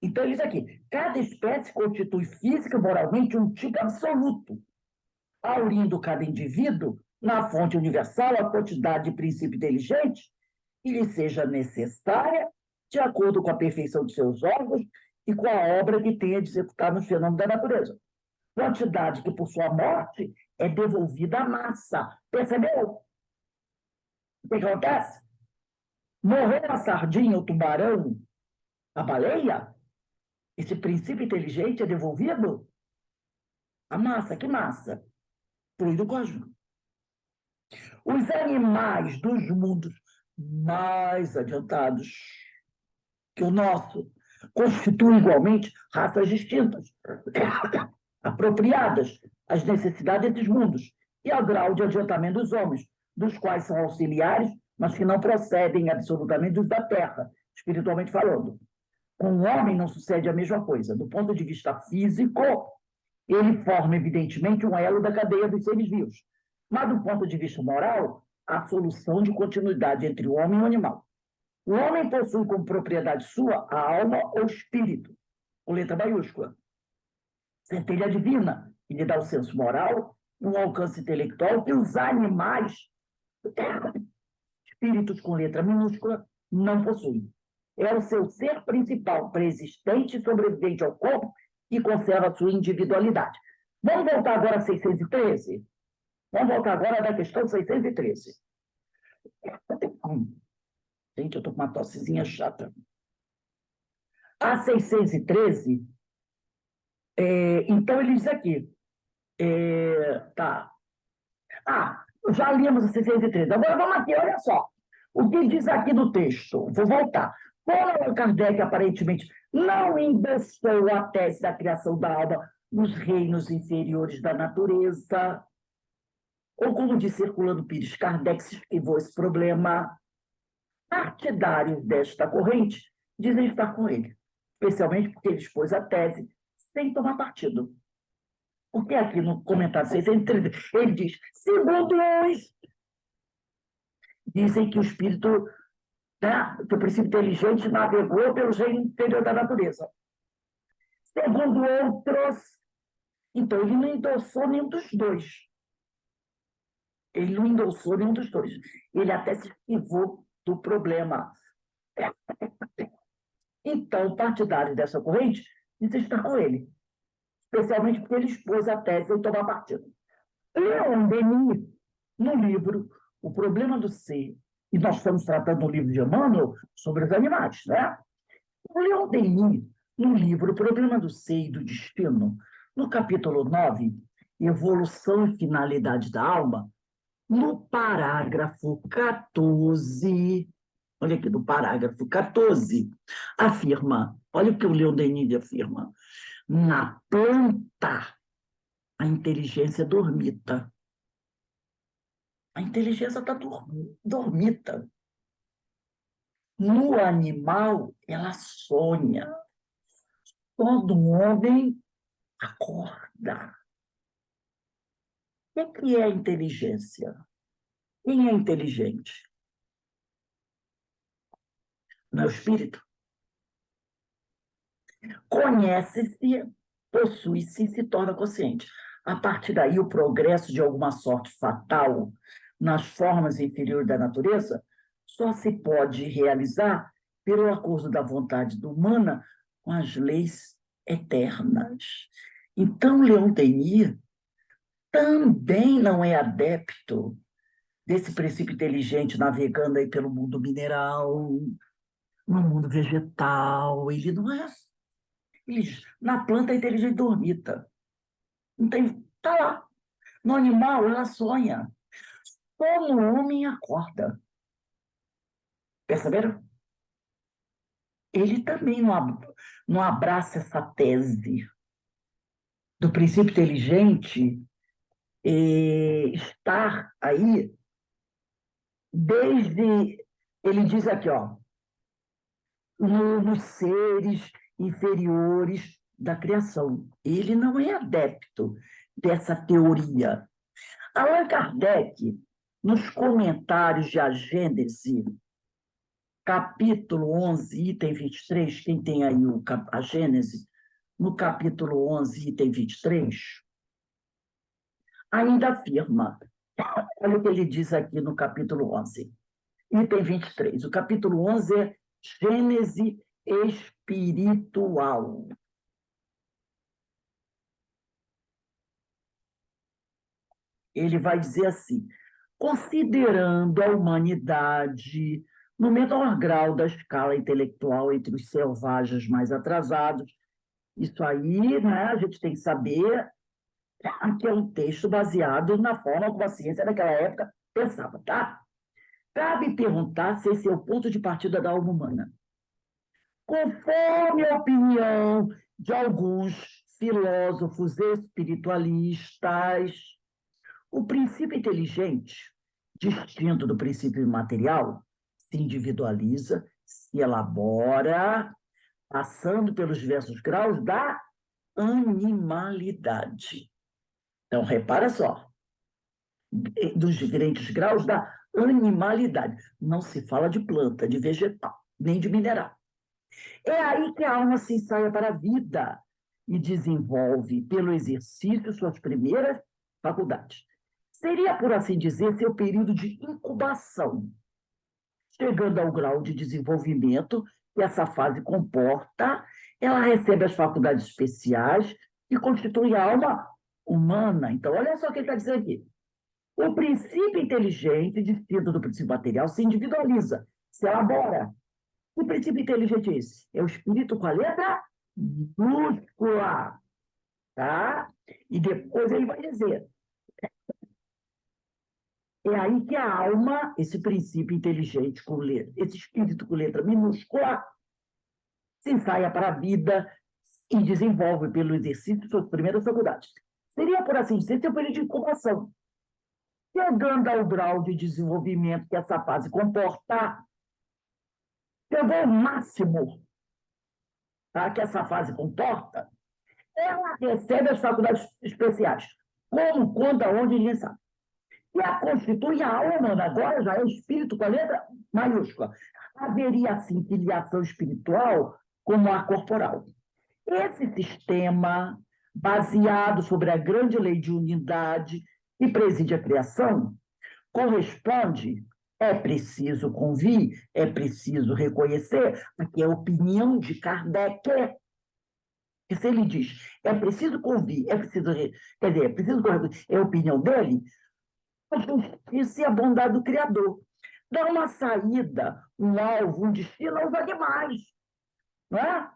Então, ele diz aqui, cada espécie constitui física e moralmente um tipo absoluto, aurindo cada indivíduo, na fonte universal, a quantidade de princípio inteligente que lhe seja necessária, de acordo com a perfeição de seus órgãos e com a obra que tenha de executar nos fenômenos da natureza. Quantidade que, por sua morte, é devolvida à massa. Percebeu? O que acontece? Morreu a sardinha, o tubarão, a baleia, esse princípio inteligente é devolvido à massa. Que massa? Fluido cósmico. Os animais dos mundos mais adiantados que o nosso constituem igualmente raças distintas, apropriadas às necessidades desses mundos e ao grau de adiantamento dos homens, dos quais são auxiliares, mas que não procedem absolutamente dos da Terra, espiritualmente falando. Com o homem não sucede a mesma coisa. Do ponto de vista físico, ele forma, evidentemente, um elo da cadeia dos seres vivos. Mas, do ponto de vista moral, há solução de continuidade entre o homem e o animal. O homem possui como propriedade sua a alma ou espírito, com letra maiúscula. Centelha divina, que lhe dá o senso moral e um alcance intelectual que os animais, espíritos com letra minúscula, não possuem. É o seu ser principal, preexistente e sobrevivente ao corpo, que conserva a sua individualidade. Vamos voltar agora a 613? Vamos voltar agora da questão 613. Gente, eu estou com uma tossezinha chata. A 613, então ele diz aqui, tá. Já lemos a 613. Agora vamos aqui, olha só. O que diz aqui no texto? Vou voltar. Como Allan Kardec aparentemente não endossou a tese da criação da alma nos reinos inferiores da natureza, ou como diz Herculano Pires, Kardec se esquivou esse problema, partidários desta corrente dizem estar com ele, especialmente porque ele expôs a tese sem tomar partido. Porque aqui no comentário 613, ele diz, segundo uns, dizem que o espírito, né, que o princípio inteligente navegou pelo reino interior da natureza. Segundo outros, então ele não endossou nenhum dos dois. Ele não endossou nenhum dos dois. Ele até se esquivou do problema. Então, partidários dessa corrente dizem estar com ele, especialmente porque ele expôs a tese sem tomar partido. Leon Denis, no livro O Problema do Ser, e nós estamos tratando do livro de Emmanuel sobre os animais, né? O Leon Denis, no livro O Problema do Ser e do Destino, no capítulo 9, Evolução e Finalidade da Alma, no parágrafo 14, olha aqui, no parágrafo 14, afirma, olha o que o Leon Denis afirma, na planta, a inteligência dormita. A inteligência está dormita. No animal, ela sonha. Todo homem acorda. O que é inteligência? Quem é inteligente? Não é o espírito? Conhece-se, possui-se e se torna consciente. a partir daí, o progresso de alguma sorte fatal nas formas inferiores da natureza só se pode realizar pelo acordo da vontade humana com as leis eternas. Então, Leon Denis também não é adepto desse princípio inteligente navegando aí pelo mundo mineral, no mundo vegetal. Ele não é. Na planta, a inteligência dormita. Não tem, tá lá. No animal, ela sonha. Só no homem acorda. Perceberam? Ele também não abraça essa tese do princípio inteligente estar aí desde... Ele diz aqui, ó, nos seres inferiores da criação. Ele não é adepto dessa teoria. Allan Kardec, nos comentários de A Gênese, capítulo 11, item 23, quem tem aí a Gênese, no capítulo 11, item 23, ainda afirma, olha o que ele diz aqui no capítulo 11, item 23. O capítulo 11 é Gênese espiritual. Ele vai dizer assim: considerando a humanidade no menor grau da escala intelectual entre os selvagens mais atrasados, isso aí, né, a gente tem que saber que é um texto baseado na forma como a ciência naquela época pensava, tá? Cabe perguntar se esse é o ponto de partida da alma humana. Conforme a opinião de alguns filósofos espiritualistas, o princípio inteligente, distinto do princípio imaterial, se individualiza, se elabora, passando pelos diversos graus da animalidade. Então, repara só, dos diferentes graus da animalidade. Não se fala de planta, de vegetal, nem de mineral. É aí que a alma se ensaia para a vida e desenvolve, pelo exercício, suas primeiras faculdades. Seria, por assim dizer, seu período de incubação. Chegando ao grau de desenvolvimento que essa fase comporta, ela recebe as faculdades especiais que constituem a alma humana. Então, olha só o que ele está dizendo aqui. O princípio inteligente, distinto do princípio material, se individualiza, se elabora. O princípio inteligente é esse. É o espírito com a letra minúscula. Tá? E depois ele vai dizer. É aí que a alma, esse princípio inteligente com letra, esse espírito com letra minúscula, se ensaia para a vida e desenvolve pelo exercício suas primeiras faculdades. Seria, por assim dizer, seu período de incubação. Chegando ao grau de desenvolvimento que essa fase comporta, chegou ao máximo, tá, que essa fase comporta, ela recebe as faculdades especiais. Como, quando, aonde, ninguém sabe. E a constitui a alma humana, agora já é espírito com a letra maiúscula. Haveria, assim, filiação espiritual como a corporal. Esse sistema, baseado sobre a grande lei de unidade que preside a criação, corresponde, é preciso convir, é preciso reconhecer, aqui é a opinião de Kardec. Que se ele diz, é preciso convir, é preciso, quer dizer, é preciso convir, é a opinião dele, a justiça e a bondade do Criador. Dá uma saída, um alvo, um destino aos animais, não é?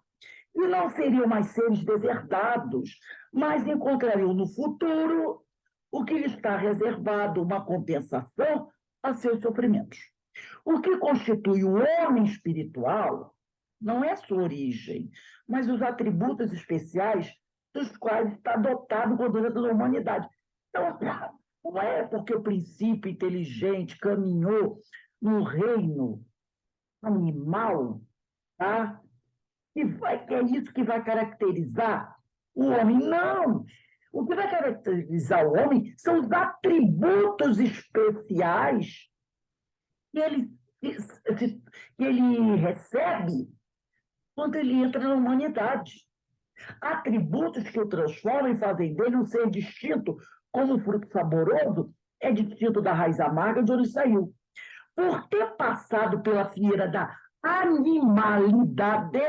E não seriam mais seres deserdados, mas encontrariam no futuro o que lhe está reservado, uma compensação a seus sofrimentos. O que constitui o homem espiritual não é sua origem, mas os atributos especiais dos quais está dotado o conduto da humanidade. Então, não é porque o princípio inteligente caminhou no reino animal, tá? Que é isso que vai caracterizar o homem. Não! O que vai caracterizar o homem são os atributos especiais que ele recebe quando ele entra na humanidade. Atributos que o transformam e fazem dele um ser distinto, como o fruto saboroso é distinto da raiz amarga de onde saiu. Por ter passado pela fieira da animalidade,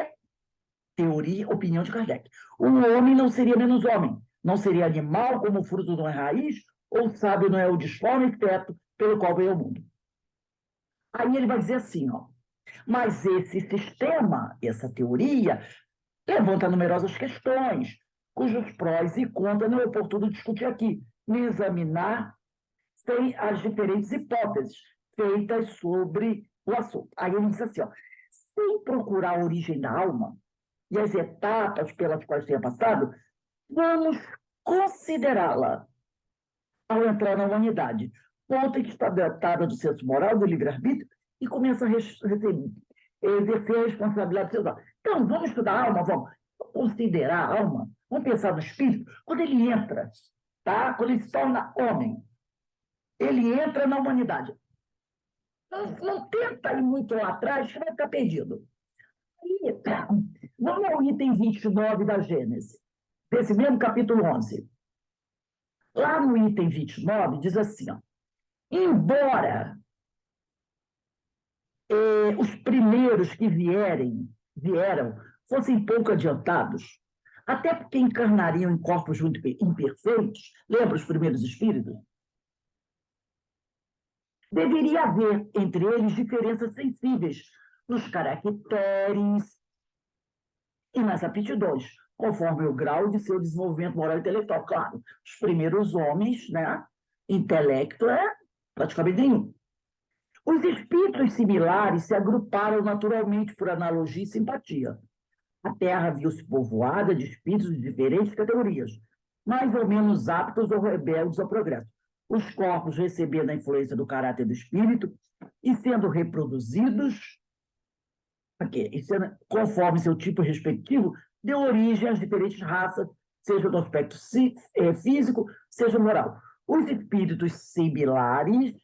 teoria, opinião de Kardec, o homem não seria menos homem, não seria animal como o fruto não é raiz, ou sábio não é o disforme feto pelo qual veio ao mundo. Aí ele vai dizer assim, ó, mas esse sistema, essa teoria, levanta numerosas questões, cujos prós e contras não é oportuno discutir aqui, nem examinar sem as diferentes hipóteses feitas sobre o assunto. Aí ele diz assim, ó, sem procurar a origem da alma e as etapas pelas quais tenha passado, vamos considerá-la ao entrar na humanidade. Ponto em que está datada do senso moral, do livre-arbítrio, e começa a exercer a responsabilidade do seu lado. Então, vamos estudar a alma, vamos considerar a alma, vamos pensar no espírito, quando ele entra, tá? Quando ele se torna homem, ele entra na humanidade. Não tenta ir muito lá atrás, que vai ficar perdido. Aí, vamos ao item 29 da Gênesis, desse mesmo capítulo 11. Lá no item 29, diz assim, ó, embora os primeiros que vieram, fossem pouco adiantados, até porque encarnariam em corpos muito imperfeitos, lembra os primeiros espíritos? Deveria haver entre eles diferenças sensíveis nos caracteres e nas aptidões, conforme o grau de seu desenvolvimento moral e intelectual. Claro, os primeiros homens, né, intelecto é praticamente nenhum. Os espíritos similares se agruparam naturalmente por analogia e simpatia. A Terra viu-se povoada de espíritos de diferentes categorias, mais ou menos aptos ou rebeldes ao progresso. Os corpos recebendo a influência do caráter do espírito e sendo reproduzidos, conforme seu tipo respectivo, deu origem às diferentes raças, seja no aspecto físico, seja moral. Os espíritos similares,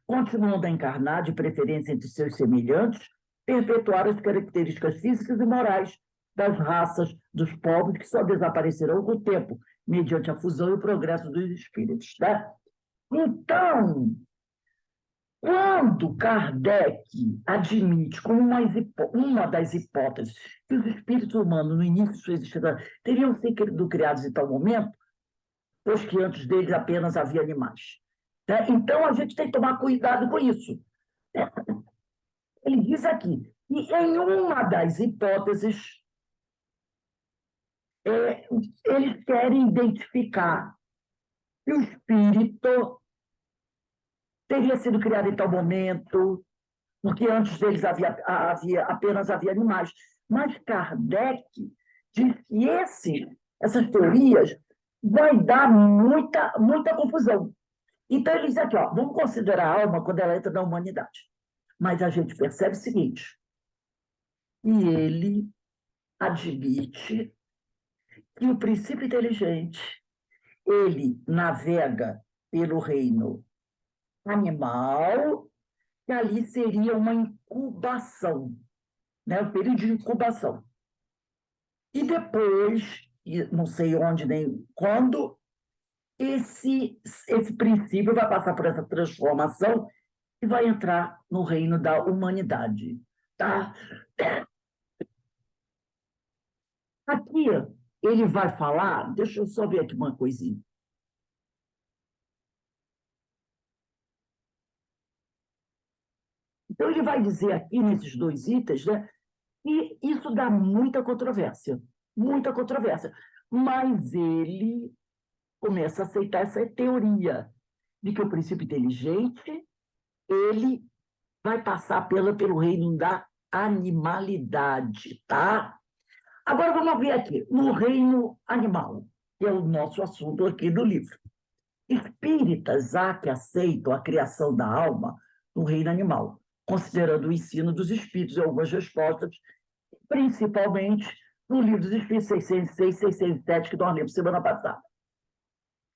continuando a encarnar, de preferência entre seus semelhantes, perpetuaram as características físicas e morais das raças dos povos que só desaparecerão com o tempo, mediante a fusão e o progresso dos espíritos. Tá? Então, quando Kardec admite como uma das hipóteses que os espíritos humanos, no início de sua existência, teriam sido criados em tal momento, pois que antes deles apenas havia animais. Né? Então, a gente tem que tomar cuidado com isso. Ele diz aqui, e em uma das hipóteses, eles querem identificar que o espírito teria sido criado em tal momento, porque antes deles apenas havia animais. Mas Kardec diz que essas teorias vai dar muita confusão. Então, ele diz aqui, ó, vamos considerar a alma quando ela entra na humanidade. Mas a gente percebe o seguinte, e ele admite que o princípio inteligente, ele navega pelo reino animal, e ali seria uma incubação, né? Um período de incubação. E depois, não sei onde nem quando, esse princípio vai passar por essa transformação e vai entrar no reino da humanidade. Tá? Aqui ele vai falar, deixa eu só ver aqui uma coisinha. Então, ele vai dizer aqui, nesses dois itens, né, que isso dá muita controvérsia, mas ele começa a aceitar essa teoria de que o princípio inteligente, ele vai passar pelo reino da animalidade, tá? Agora vamos ver aqui, no reino animal, que é o nosso assunto aqui do livro. Espíritas há que aceitam a criação da alma no reino animal, considerando o ensino dos espíritos e algumas respostas, principalmente no livro dos Espíritos 606 e 607, que nós lemos semana passada.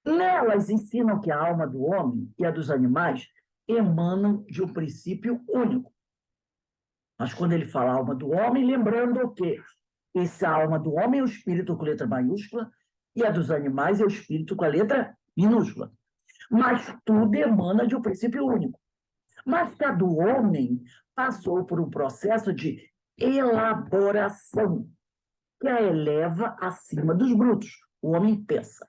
Nelas ensinam que a alma do homem e a dos animais emanam de um princípio único. Mas quando ele fala alma do homem, lembrando o quê? Essa alma do homem é o espírito com letra maiúscula e a dos animais é o espírito com a letra minúscula. Mas tudo emana de um princípio único. Mas que a do homem passou por um processo de elaboração, que a eleva acima dos brutos. O homem pensa.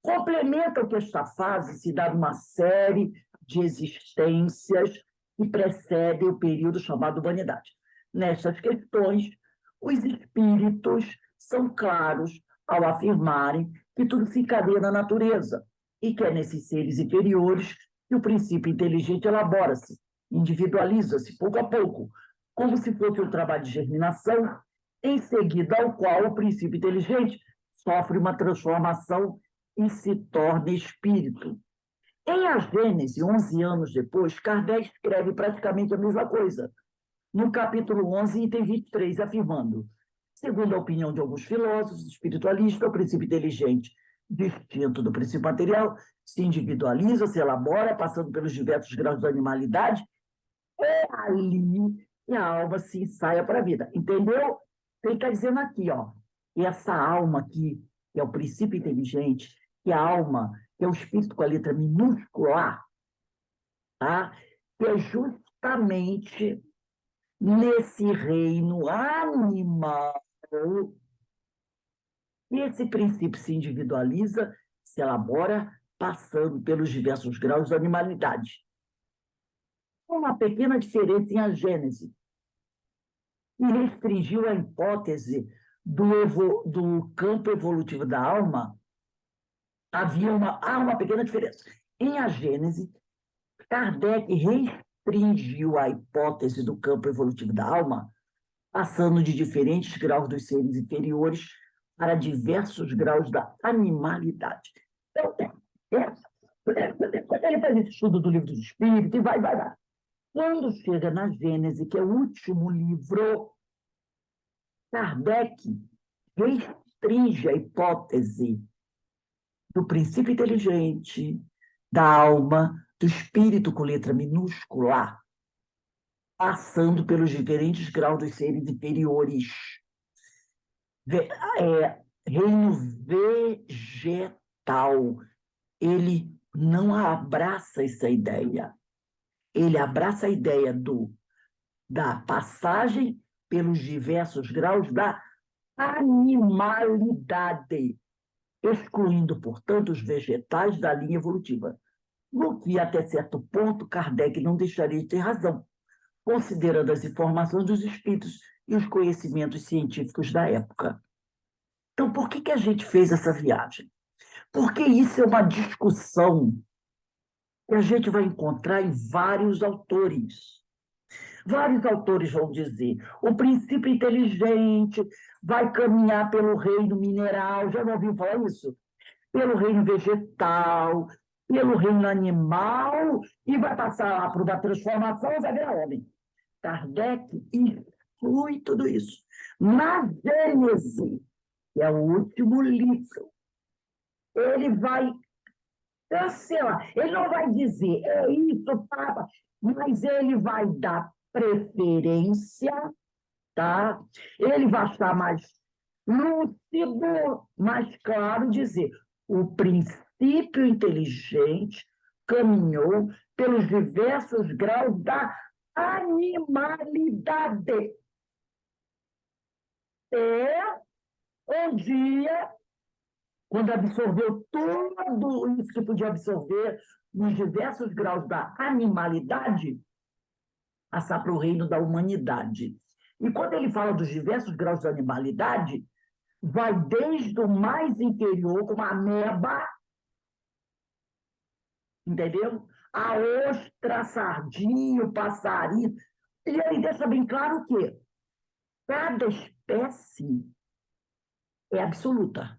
Complementa que esta fase se dá numa série de existências que precedem o período chamado humanidade. Nestas questões, os espíritos são claros ao afirmarem que tudo se encadeia na natureza e que é nesses seres inferiores que o princípio inteligente elabora-se, individualiza-se pouco a pouco, como se fosse um trabalho de germinação, em seguida ao qual o princípio inteligente sofre uma transformação e se torna espírito. Em A Gênese, 11 anos depois, Kardec escreve praticamente a mesma coisa, no capítulo 11, item 23, afirmando: segundo a opinião de alguns filósofos espiritualistas, o princípio inteligente, distinto do princípio material, se individualiza, se elabora, passando pelos diversos graus de animalidade, é ali que a alma se ensaia para a vida. Entendeu? Ele está dizendo aqui, ó, que essa alma aqui, que é o princípio inteligente, que a alma, que é o espírito com a letra minúscula, tá? Que é justamente nesse reino animal, e esse princípio se individualiza, se elabora, passando pelos diversos graus da animalidade. Uma pequena diferença em A Gênese, que restringiu a hipótese do campo evolutivo da alma, há uma pequena diferença. Em A Gênese, Kardec restringiu a hipótese do campo evolutivo da alma, passando de diferentes graus dos seres inferiores para diversos graus da animalidade. Então, quando ele faz esse estudo do livro dos Espíritos, e vai. Quando chega na Gênese, que é o último livro, Kardec restringe a hipótese do princípio inteligente, da alma, do espírito com letra minúscula, passando pelos diferentes graus dos seres inferiores. Reino vegetal, ele não abraça essa ideia. Ele abraça a ideia da passagem pelos diversos graus da animalidade, excluindo, portanto, os vegetais da linha evolutiva. No que, até certo ponto, Kardec não deixaria de ter razão, considerando as informações dos espíritos e os conhecimentos científicos da época. Então, por que a gente fez essa viagem? Porque isso é uma discussão que a gente vai encontrar em vários autores. Vários autores vão dizer: o princípio inteligente vai caminhar pelo reino mineral, já não ouviu falar isso? Pelo reino vegetal, pelo reino animal, e vai passar lá por uma transformação e vai virar homem. Kardec inclui tudo isso. Na Gênese, que é o último livro, ele vai cancelar. Ele não vai dizer, é isso, Papa, mas ele vai dar preferência, tá? Ele vai estar mais lúcido, mais claro, dizer: o princípio inteligente caminhou pelos diversos graus da animalidade. Um dia, quando absorveu tudo isso que podia absorver nos diversos graus da animalidade, passar para o reino da humanidade. E quando ele fala dos diversos graus da animalidade, vai desde o mais inferior, como a ameba, entendeu? A ostra, a sardinha, o passarinho. E ele deixa bem claro que cada espécie é absoluta.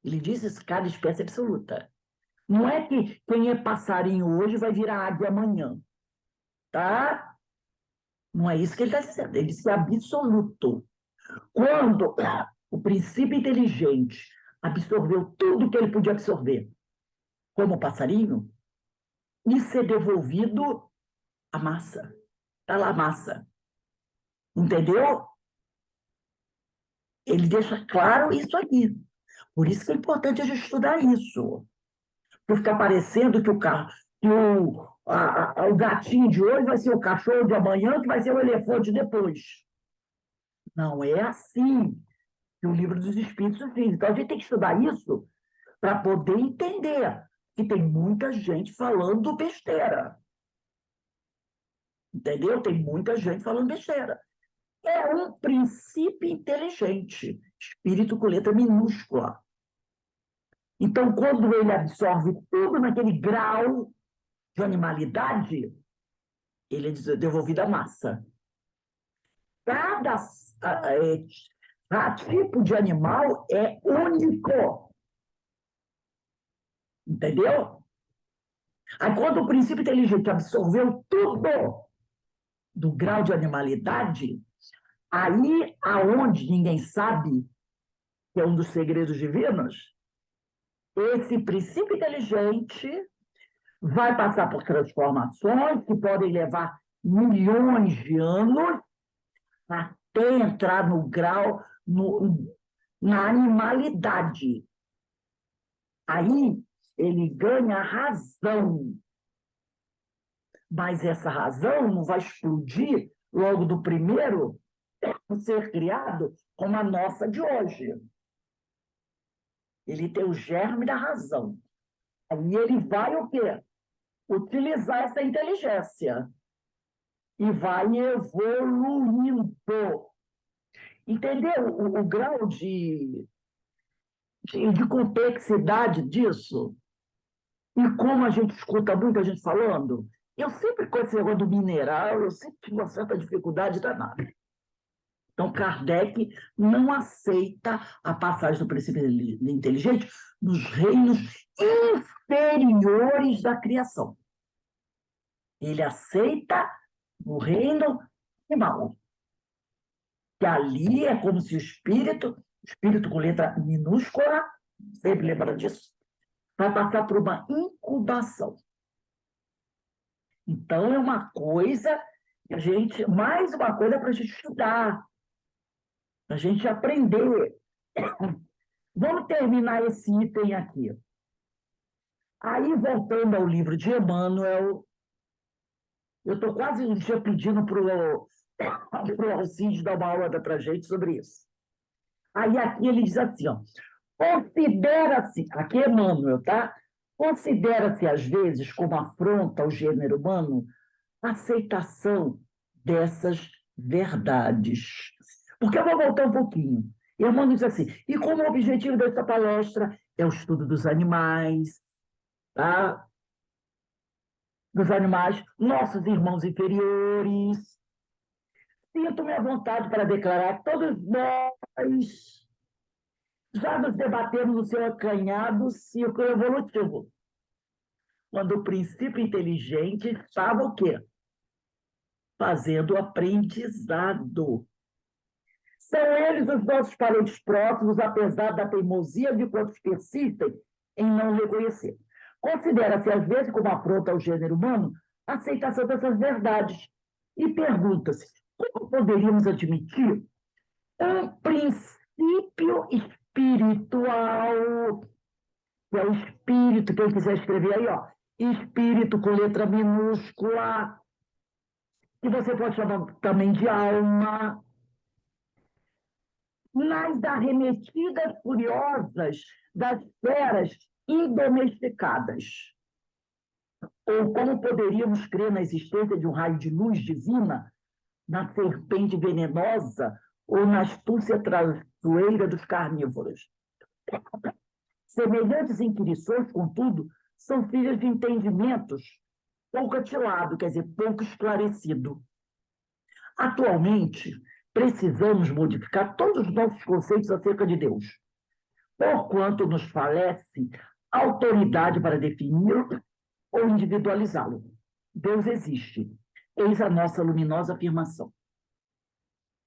Ele diz isso, cada espécie é absoluta. Não é que quem é passarinho hoje vai virar águia amanhã. Tá? Não é isso que ele está dizendo. Ele diz que é absoluto. Quando o princípio inteligente absorveu tudo que ele podia absorver, como passarinho, isso é devolvido à massa. Está lá a massa. Entendeu? ele deixa claro isso aqui. Por isso que é importante a gente estudar isso. Não ficar parecendo que o gatinho de hoje vai ser o cachorro de amanhã, que vai ser o elefante depois. Não é assim que o livro dos Espíritos diz. Então, a gente tem que estudar isso para poder entender que tem muita gente falando besteira. Entendeu? Tem muita gente falando besteira. É um princípio inteligente, espírito com letra minúscula. Então, quando ele absorve tudo naquele grau de animalidade, ele é devolvido à massa. Cada tipo de animal é único. Entendeu? Aí, quando o princípio inteligente absorveu tudo do grau de animalidade, aí aonde ninguém sabe, que é um dos segredos divinos, esse princípio inteligente vai passar por transformações que podem levar milhões de anos até entrar no grau, na animalidade. Aí ele ganha razão. Mas essa razão não vai explodir logo do primeiro ser criado como a nossa de hoje. Ele tem o germe da razão. Aí ele vai o quê? Utilizar essa inteligência e vai evoluindo. Entendeu o grau de complexidade disso? E como a gente escuta muita gente falando, eu sempre, com esse negócio do mineral, eu sempre tive uma certa dificuldade danada. Então, Kardec não aceita a passagem do princípio inteligente nos reinos inferiores da criação. Ele aceita o reino animal. Que ali é como se o espírito com letra minúscula, sempre lembra disso, vai passar por uma incubação. Então, é uma coisa que mais uma coisa para a gente estudar, para a gente aprender. Vamos terminar esse item aqui. Aí, voltando ao livro de Emmanuel, eu estou quase um dia pedindo para o Alcides dar uma aula para a gente sobre isso. Aí, aqui ele diz assim, ó, considera-se, aqui é Emmanuel, tá? Considera-se, às vezes, como afronta ao gênero humano, a aceitação dessas verdades. Porque eu vou voltar um pouquinho. Emmanuel diz assim, e como o objetivo desta palestra é o estudo dos animais, tá? Dos animais, nossos irmãos inferiores, sinto-me à vontade para declarar que todos nós já nos debatemos no seu acanhado círculo evolutivo, quando o princípio inteligente estava o quê? Fazendo aprendizado. São eles os nossos parentes próximos, apesar da teimosia de quantos persistem em não reconhecer. Considera-se, às vezes, como afronta ao gênero humano, a aceitação dessas verdades. E pergunta-se, como poderíamos admitir um princípio espiritual, que é o espírito, quem quiser escrever aí, ó, espírito com letra minúscula, que você pode chamar também de alma, nas arremetidas furiosas das feras indomesticadas. Ou como poderíamos crer na existência de um raio de luz divina, na serpente venenosa ou na astúcia traiçoeira dos carnívoros? Semelhantes inquirições, contudo, são filhas de entendimentos pouco atilado, quer dizer, pouco esclarecido. Atualmente, precisamos modificar todos os nossos conceitos acerca de Deus, porquanto nos falece autoridade para defini-lo ou individualizá-lo. Deus existe. Eis a nossa luminosa afirmação.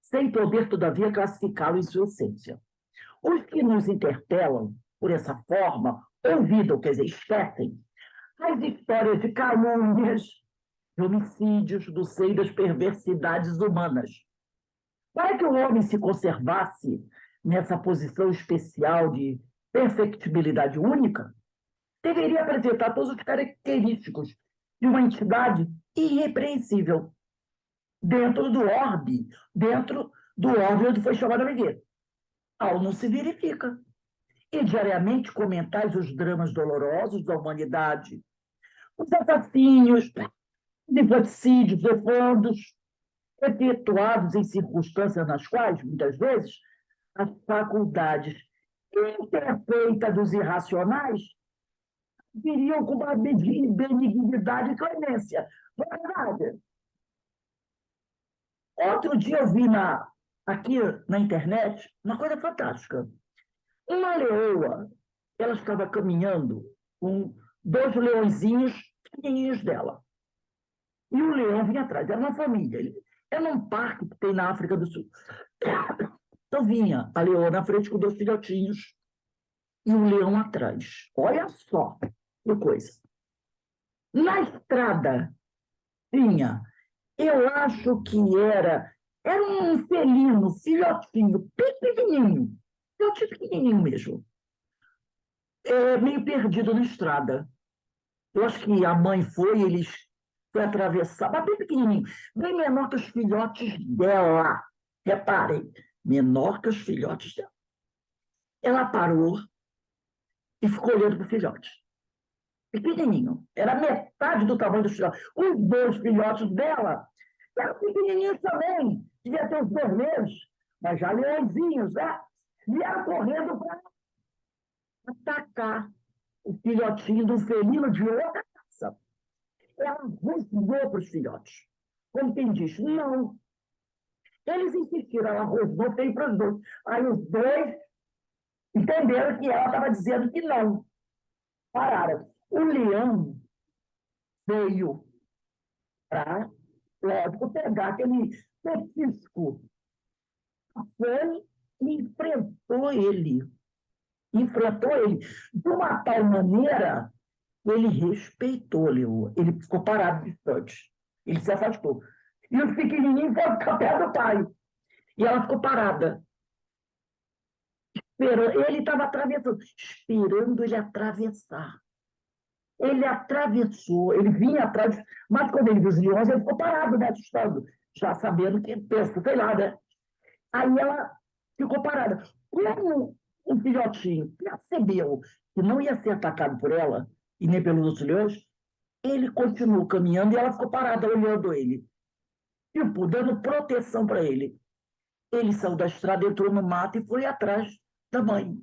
Sem poder, todavia, classificá-lo em sua essência. Os que nos interpelam, por essa forma, ouvidam, quer dizer, esquecem, as histórias de calúnias, de homicídios, do seio das perversidades humanas. Para que o homem se conservasse nessa posição especial de perfectibilidade única, deveria apresentar todos os característicos de uma entidade irrepreensível dentro do orbe onde foi chamado a viver. Ao não se verifica. E diariamente comentais os dramas dolorosos da humanidade, os assassínios, os infanticídios hediondos, efetuados em circunstâncias nas quais, muitas vezes, as faculdades imperfeitas dos irracionais viriam com uma benignidade e clemência. Não é verdade? Outro dia eu vi aqui na internet uma coisa fantástica. Uma leoa, ela estava caminhando com 2 leõezinhos pequenininhos dela. E o leão vinha atrás, era uma família. Era um parque que tem na África do Sul. Então vinha a leoa na frente com 2 filhotinhos e o leão atrás. Olha só que coisa. Na estrada vinha, eu acho que era um felino, filhotinho, pequenininho, filhotinho pequenininho mesmo, meio perdido na estrada. Eu acho que a mãe foi atravessar, mas bem pequenininho, bem menor que os filhotes dela. Reparem, menor que os filhotes dela. Ela parou e ficou olhando para o filhote. Pequenininho, era metade do tamanho dos filhotes. Os 2 filhotes dela eram pequenininhos também, devia ter uns 2 meses, mas já leõezinhos, né? Vieram correndo para atacar o filhotinho do felino de outra caça. Ela rosnou para os filhotes. Como quem diz, não. Eles insistiram, ela rosnou feio para os 2. Aí os 2 entenderam que ela estava dizendo que não. Pararam. O leão veio para, lógico, pegar aquele petisco. Foi e enfrentou ele. De uma tal maneira que ele respeitou a leoa. Ele ficou parado distante. Ele se afastou. E os pequenininhos foram ficar perto do pai. E ela ficou parada. Ele estava atravessando, esperando ele atravessar. Ele atravessou, ele vinha atrás, mas quando ele viu os leões, ele ficou parado, né, assustado, já sabendo que pensa, sei lá, né? Aí ela ficou parada. Como o filhotinho percebeu que não ia ser atacado por ela, e nem pelos outros leões, ele continuou caminhando e ela ficou parada olhando ele, tipo, dando proteção para ele. Ele saiu da estrada, entrou no mato e foi atrás da mãe.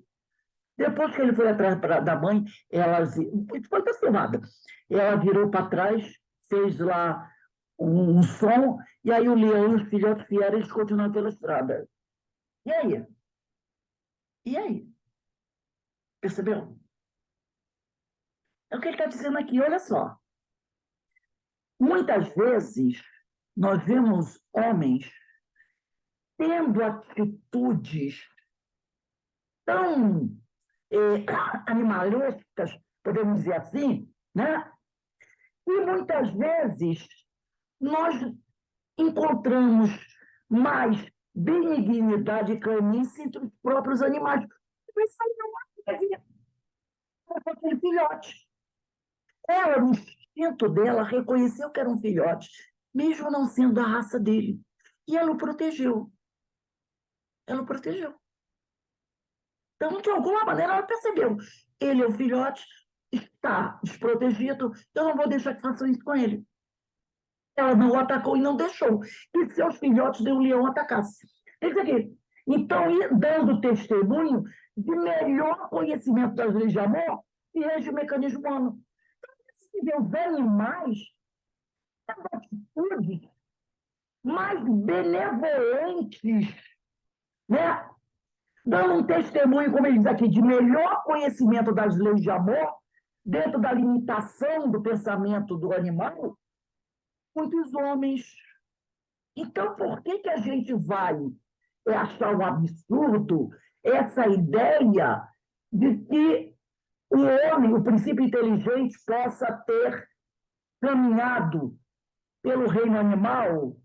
Depois que ele foi atrás da mãe, ela foi perturbada. Ela virou para trás, fez lá um som, e aí o leão e os filhotes vieram, eles continuaram pela estrada. E aí? E aí? Percebeu? É o que ele está dizendo aqui, olha só. Muitas vezes, nós vemos homens tendo atitudes tão animalescas, podemos dizer assim, né? E muitas vezes nós encontramos mais benignidade e clemência entre os próprios animais. Isso aí não é aquele filhote. Ela, no instinto dela, reconheceu que era um filhote, mesmo não sendo da raça dele. E ela o protegeu. Ela o protegeu. Então, de alguma maneira, ela percebeu. Ele é o filhote, está desprotegido, eu não vou deixar que façam isso com ele. Ela não o atacou e não deixou que seus filhotes de um leão atacassem. Isso aqui. Então, dando testemunho de melhor conhecimento das leis de amor e rege o mecanismo humano. Então, os animais, as atitudes mais benevolentes, né? Dando um testemunho, como ele diz aqui, de melhor conhecimento das leis de amor, dentro da limitação do pensamento do animal, muitos homens. Então, por que a gente vai achar um absurdo essa ideia de que o homem, o princípio inteligente, possa ter caminhado pelo reino animal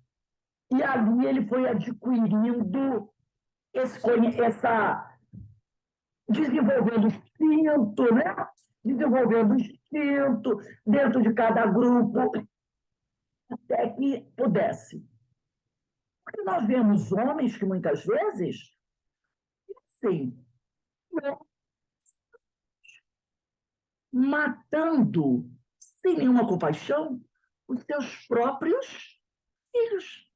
e ali ele foi adquirindo essa desenvolvendo instinto, né? Desenvolvendo instinto dentro de cada grupo, até que pudesse. Porque nós vemos homens que muitas vezes, sim, matando, sem nenhuma compaixão, os seus próprios filhos.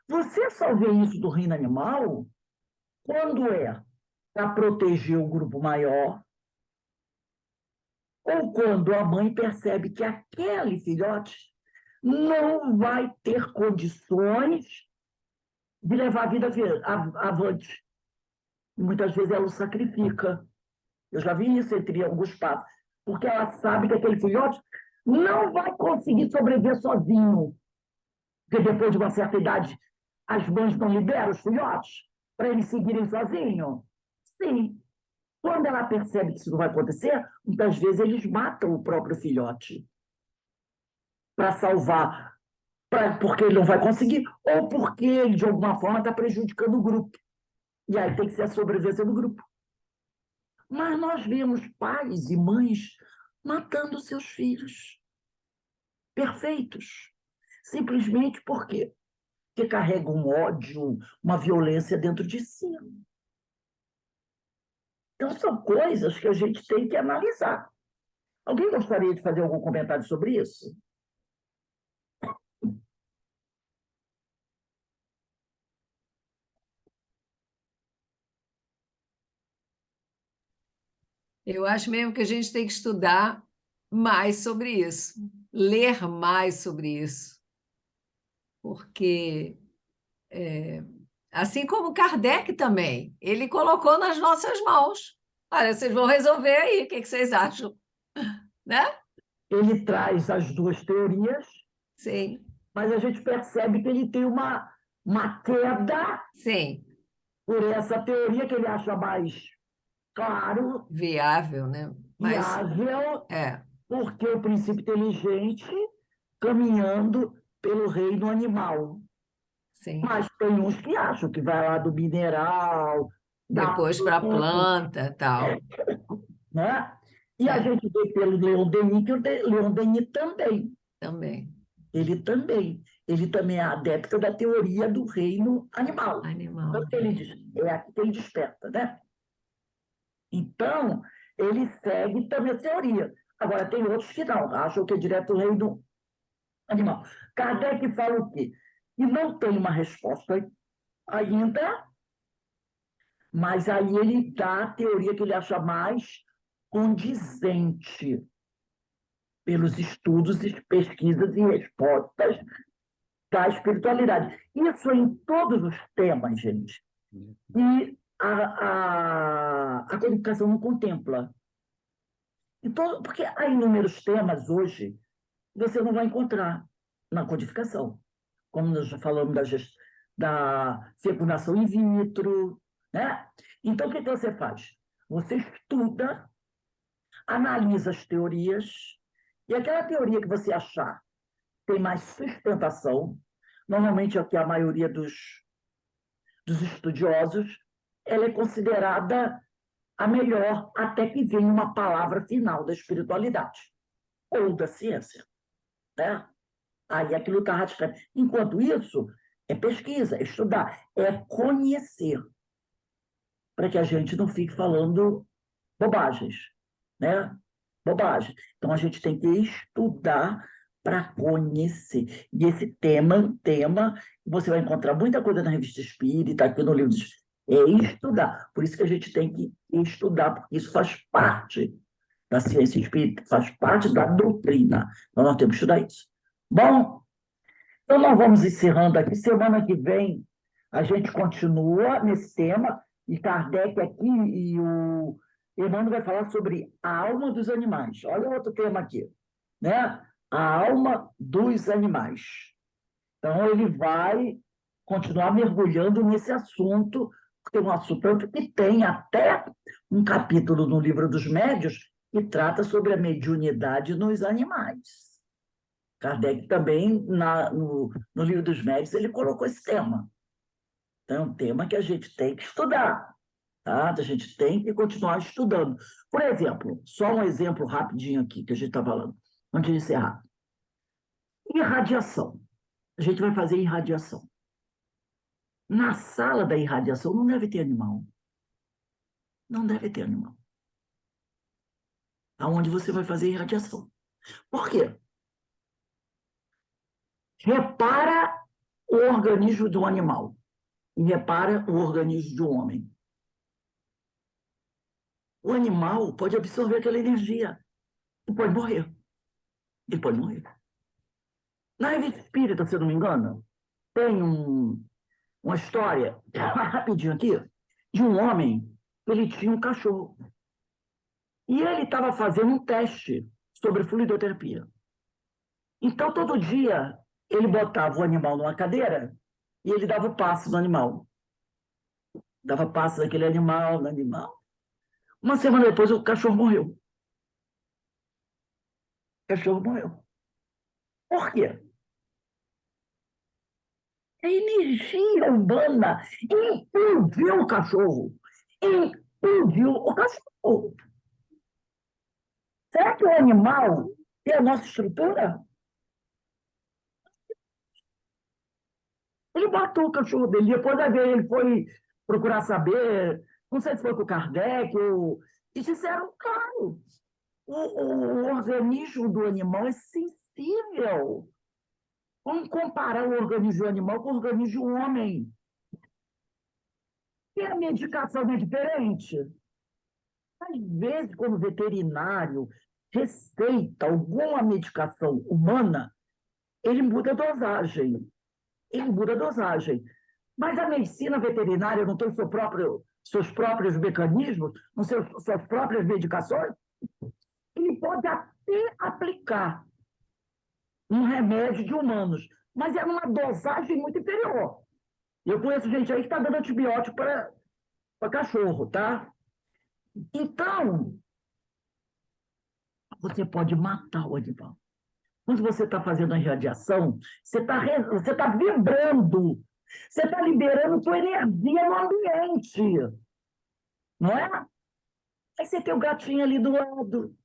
Você só vê isso do reino animal quando é para proteger o grupo maior, ou quando a mãe percebe que aquele filhote não vai ter condições de levar a vida avante. Muitas vezes ela o sacrifica. Eu já vi isso entre alguns pais, porque ela sabe que aquele filhote não vai conseguir sobreviver sozinho. Porque depois de uma certa idade, as mães não liberam os filhotes para eles seguirem sozinhos? Sim. Quando ela percebe que isso não vai acontecer, muitas vezes eles matam o próprio filhote para salvar, porque ele não vai conseguir, ou porque ele, de alguma forma, está prejudicando o grupo. E aí tem que ser a sobrevivência do grupo. Mas nós vemos pais e mães matando seus filhos. Perfeitos. Simplesmente por quê? Porque carregam um ódio, uma violência dentro de si. Então, são coisas que a gente tem que analisar. Alguém gostaria de fazer algum comentário sobre isso? Eu acho mesmo que a gente tem que estudar mais sobre isso, ler mais sobre isso, porque, assim como Kardec também, ele colocou nas nossas mãos. Olha, vocês vão resolver aí, o que vocês acham? Né? Ele traz as duas teorias, Sim, mas a gente percebe que ele tem uma queda sim, por essa teoria que ele acha mais claro, viável, né? Mas, viável, é, porque o princípio inteligente caminhando pelo reino animal. sim. Mas tem uns que acham que vai lá do mineral, da Depois para a planta, planta, tal. né? E a É, gente vê pelo Leon Denis que o Leon Denis também. também. Ele também é adepto da teoria do reino animal. Animal. Tanto que ele diz, é aqui que ele desperta, né? Então, ele segue também a teoria. Agora, tem outros que não, acham que é direto o reino animal. Kardec fala o quê? Que não tem uma resposta ainda, mas aí ele dá a teoria que ele acha mais condizente pelos estudos, pesquisas e respostas da espiritualidade. Isso em todos os temas, gente. E a codificação não contempla. Então, porque há inúmeros temas hoje que você não vai encontrar na codificação. Como nós já falamos da fecundação in vitro, né? Então, o que você faz? Você estuda, analisa as teorias, e aquela teoria que você achar tem mais sustentação, normalmente é o que a maioria dos estudiosos, ela é considerada a melhor até que venha uma palavra final da espiritualidade ou da ciência, né? Aí aquilo está ratificado. Enquanto isso, é pesquisa, é estudar, é conhecer, para que a gente não fique falando bobagens, né? Bobagem. Então, a gente tem que estudar para conhecer. E esse tema, você vai encontrar muita coisa na Revista Espírita, aqui no livro dos é estudar. Por isso que a gente tem que estudar, porque isso faz parte da ciência espírita, faz parte da doutrina. Então, nós temos que estudar isso. Bom, então nós vamos encerrando aqui. Semana que vem a gente continua nesse tema, e Kardec aqui e o Emmanuel vai falar sobre a alma dos animais. Olha outro tema aqui, né? A alma dos animais. Então, ele vai continuar mergulhando nesse assunto, porque é um assunto tanto que tem até um capítulo no Livro dos Médiuns que trata sobre a mediunidade nos animais. Kardec também, no Livro dos Médiuns, ele colocou esse tema. Então, é um tema que a gente tem que estudar, tá? A gente tem que continuar estudando. Por exemplo, só um exemplo rapidinho aqui que a gente está falando, antes de encerrar. Irradiação. A gente vai fazer irradiação. Na sala da irradiação não deve ter animal. Não deve ter animal. Aonde você vai fazer irradiação. Por quê? Repara o organismo do animal e repara o organismo do homem. O animal pode absorver aquela energia e pode morrer. Ele pode morrer. Na revista Espírita, se eu não me engano, tem uma história, rapidinho aqui, de um homem que ele tinha um cachorro. E ele estava fazendo um teste sobre fluidoterapia. Então, todo dia, ele botava o animal numa cadeira e ele dava o passo no animal. Dava passo naquele animal, no animal. Uma semana depois, o cachorro morreu. O cachorro morreu. Por quê? A energia humana implodiu o cachorro. Implodiu o cachorro. Será que o animal tem a nossa estrutura? Ele matou o cachorro dele. Depois da vez ele foi procurar saber, não sei se foi com o Kardec, e disseram, claro, o organismo do animal é sensível. Vamos comparar o organismo do animal com o organismo do homem. E a medicação é diferente. Às vezes, quando o veterinário receita alguma medicação humana, ele muda a dosagem. Ele muda a dosagem. Mas a medicina veterinária não tem seus próprios mecanismos, não suas próprias medicações? Ele pode até aplicar um remédio de humanos, mas é numa dosagem muito inferior. Eu conheço gente aí que está dando antibiótico para cachorro, tá? Então, você pode matar o animal. Quando você está fazendo a irradiação, você está vibrando, você está liberando sua energia no ambiente, não é? Aí você tem o gatinho ali do lado, o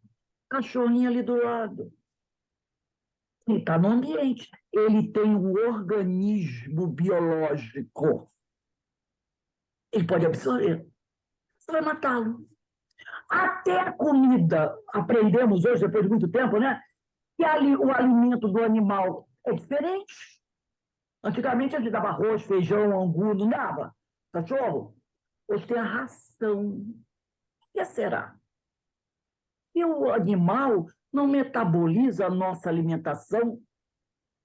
cachorrinho ali do lado. Ele está no ambiente. Ele tem um organismo biológico. Ele pode absorver. Você vai matá-lo. Até a comida, aprendemos hoje, depois de muito tempo, né? Que o alimento do animal é diferente. Antigamente a gente dava arroz, feijão, angu, não dava? Cachorro? Hoje tem a ração. O que será? E o animal não metaboliza a nossa alimentação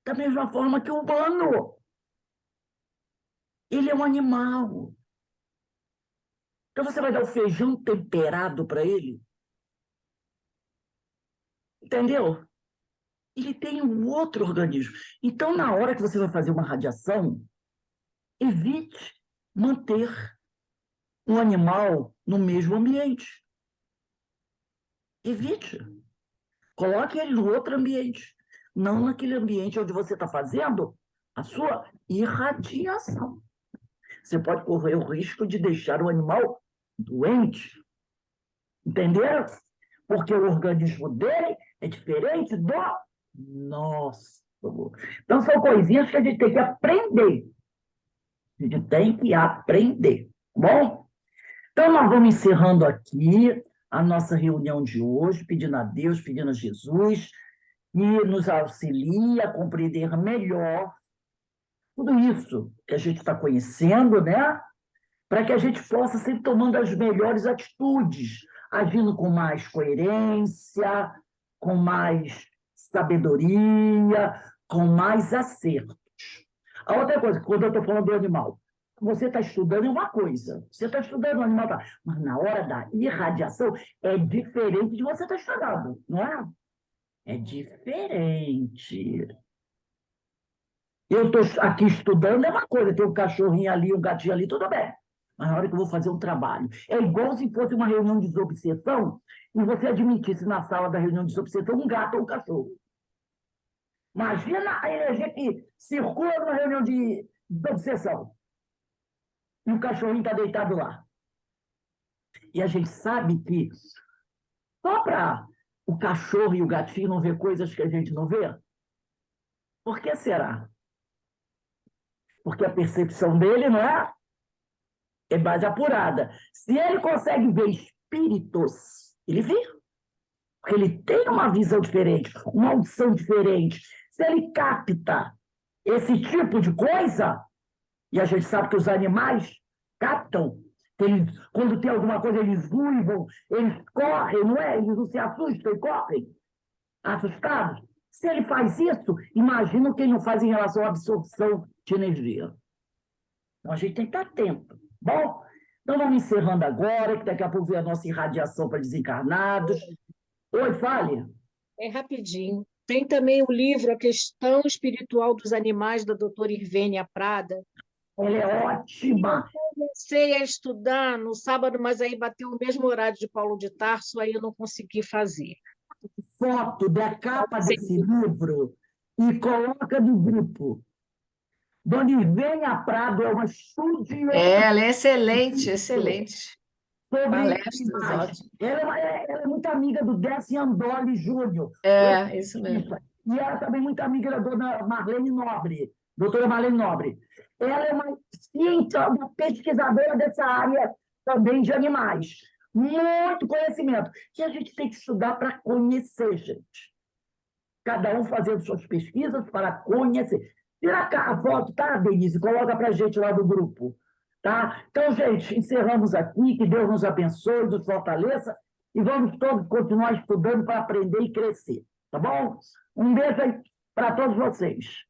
da mesma forma que o humano. Ele é um animal. Então você vai dar o feijão temperado para ele? Entendeu? Ele tem um outro organismo. Então, na hora que você vai fazer uma radiação, evite manter um animal no mesmo ambiente. Evite. Coloque ele no outro ambiente. Não naquele ambiente onde você está fazendo a sua irradiação. Você pode correr o risco de deixar o animal doente. Entenderam? Porque o organismo dele é diferente do nosso. Então, são coisinhas que a gente tem que aprender. A gente tem que aprender. Bom? Então, nós vamos encerrando aqui a nossa reunião de hoje, pedindo a Deus, pedindo a Jesus, que nos auxilie a compreender melhor tudo isso que a gente está conhecendo, né? Para que a gente possa sempre tomando as melhores atitudes, agindo com mais coerência, com mais sabedoria, com mais acertos. A outra coisa, quando eu estou falando do animal, você está estudando uma coisa, você está estudando o animal, mas na hora da irradiação é diferente de você estar estudando, não é? É diferente. Eu estou aqui estudando, é uma coisa, tem um cachorrinho ali, um gatinho ali, tudo bem. Mas na hora que eu vou fazer um trabalho, é igual se fosse uma reunião de desobsessão e você admitisse na sala da reunião de desobsessão um gato ou um cachorro. Imagina a energia que circula numa reunião de desobsessão. e o cachorrinho está deitado lá. E a gente sabe que só para o cachorro e o gatinho não ver coisas que a gente não vê? Por que será? Porque a percepção dele não é mais apurada. Se ele consegue ver espíritos, ele vê. Porque ele tem uma visão diferente, uma audição diferente. Se ele capta esse tipo de coisa, e a gente sabe que os animais captam, quando tem alguma coisa, eles uivam, eles correm, não é? Eles não se assustam e correm, assustados. Se ele faz isso, imagina o que ele não faz em relação à absorção de energia. Então, a gente tem que estar atento. Bom, então vamos encerrando agora, que daqui a pouco vem a nossa irradiação para desencarnados. Oi, fale. É rapidinho. Tem também o livro A Questão Espiritual dos Animais, da doutora Irvênia Prada. Ela é ótima. Eu comecei a estudar no sábado, mas aí bateu o mesmo horário de Paulo de Tarso, aí eu não consegui fazer. Foto da capa desse livro e coloca no grupo. Dona Irvênia Prado é uma estudiosa Ela é excelente, excelente. sobre Palestras animais. ótimas. Ela é muito amiga do Décio Andoli Júnior. É, isso mesmo. E ela também é muito amiga da dona Marlene Nobre, doutora Marlene Nobre. Ela é uma cientista, uma pesquisadora dessa área também de animais. Muito conhecimento. Que a gente tem que estudar para conhecer, gente. Cada um fazendo suas pesquisas para conhecer. Tira a foto, tá, Denise? Coloca para a gente lá do grupo. Tá? Então, gente, encerramos aqui. Que Deus nos abençoe, nos fortaleça. E vamos todos continuar estudando para aprender e crescer. Tá bom? Um beijo aí para todos vocês.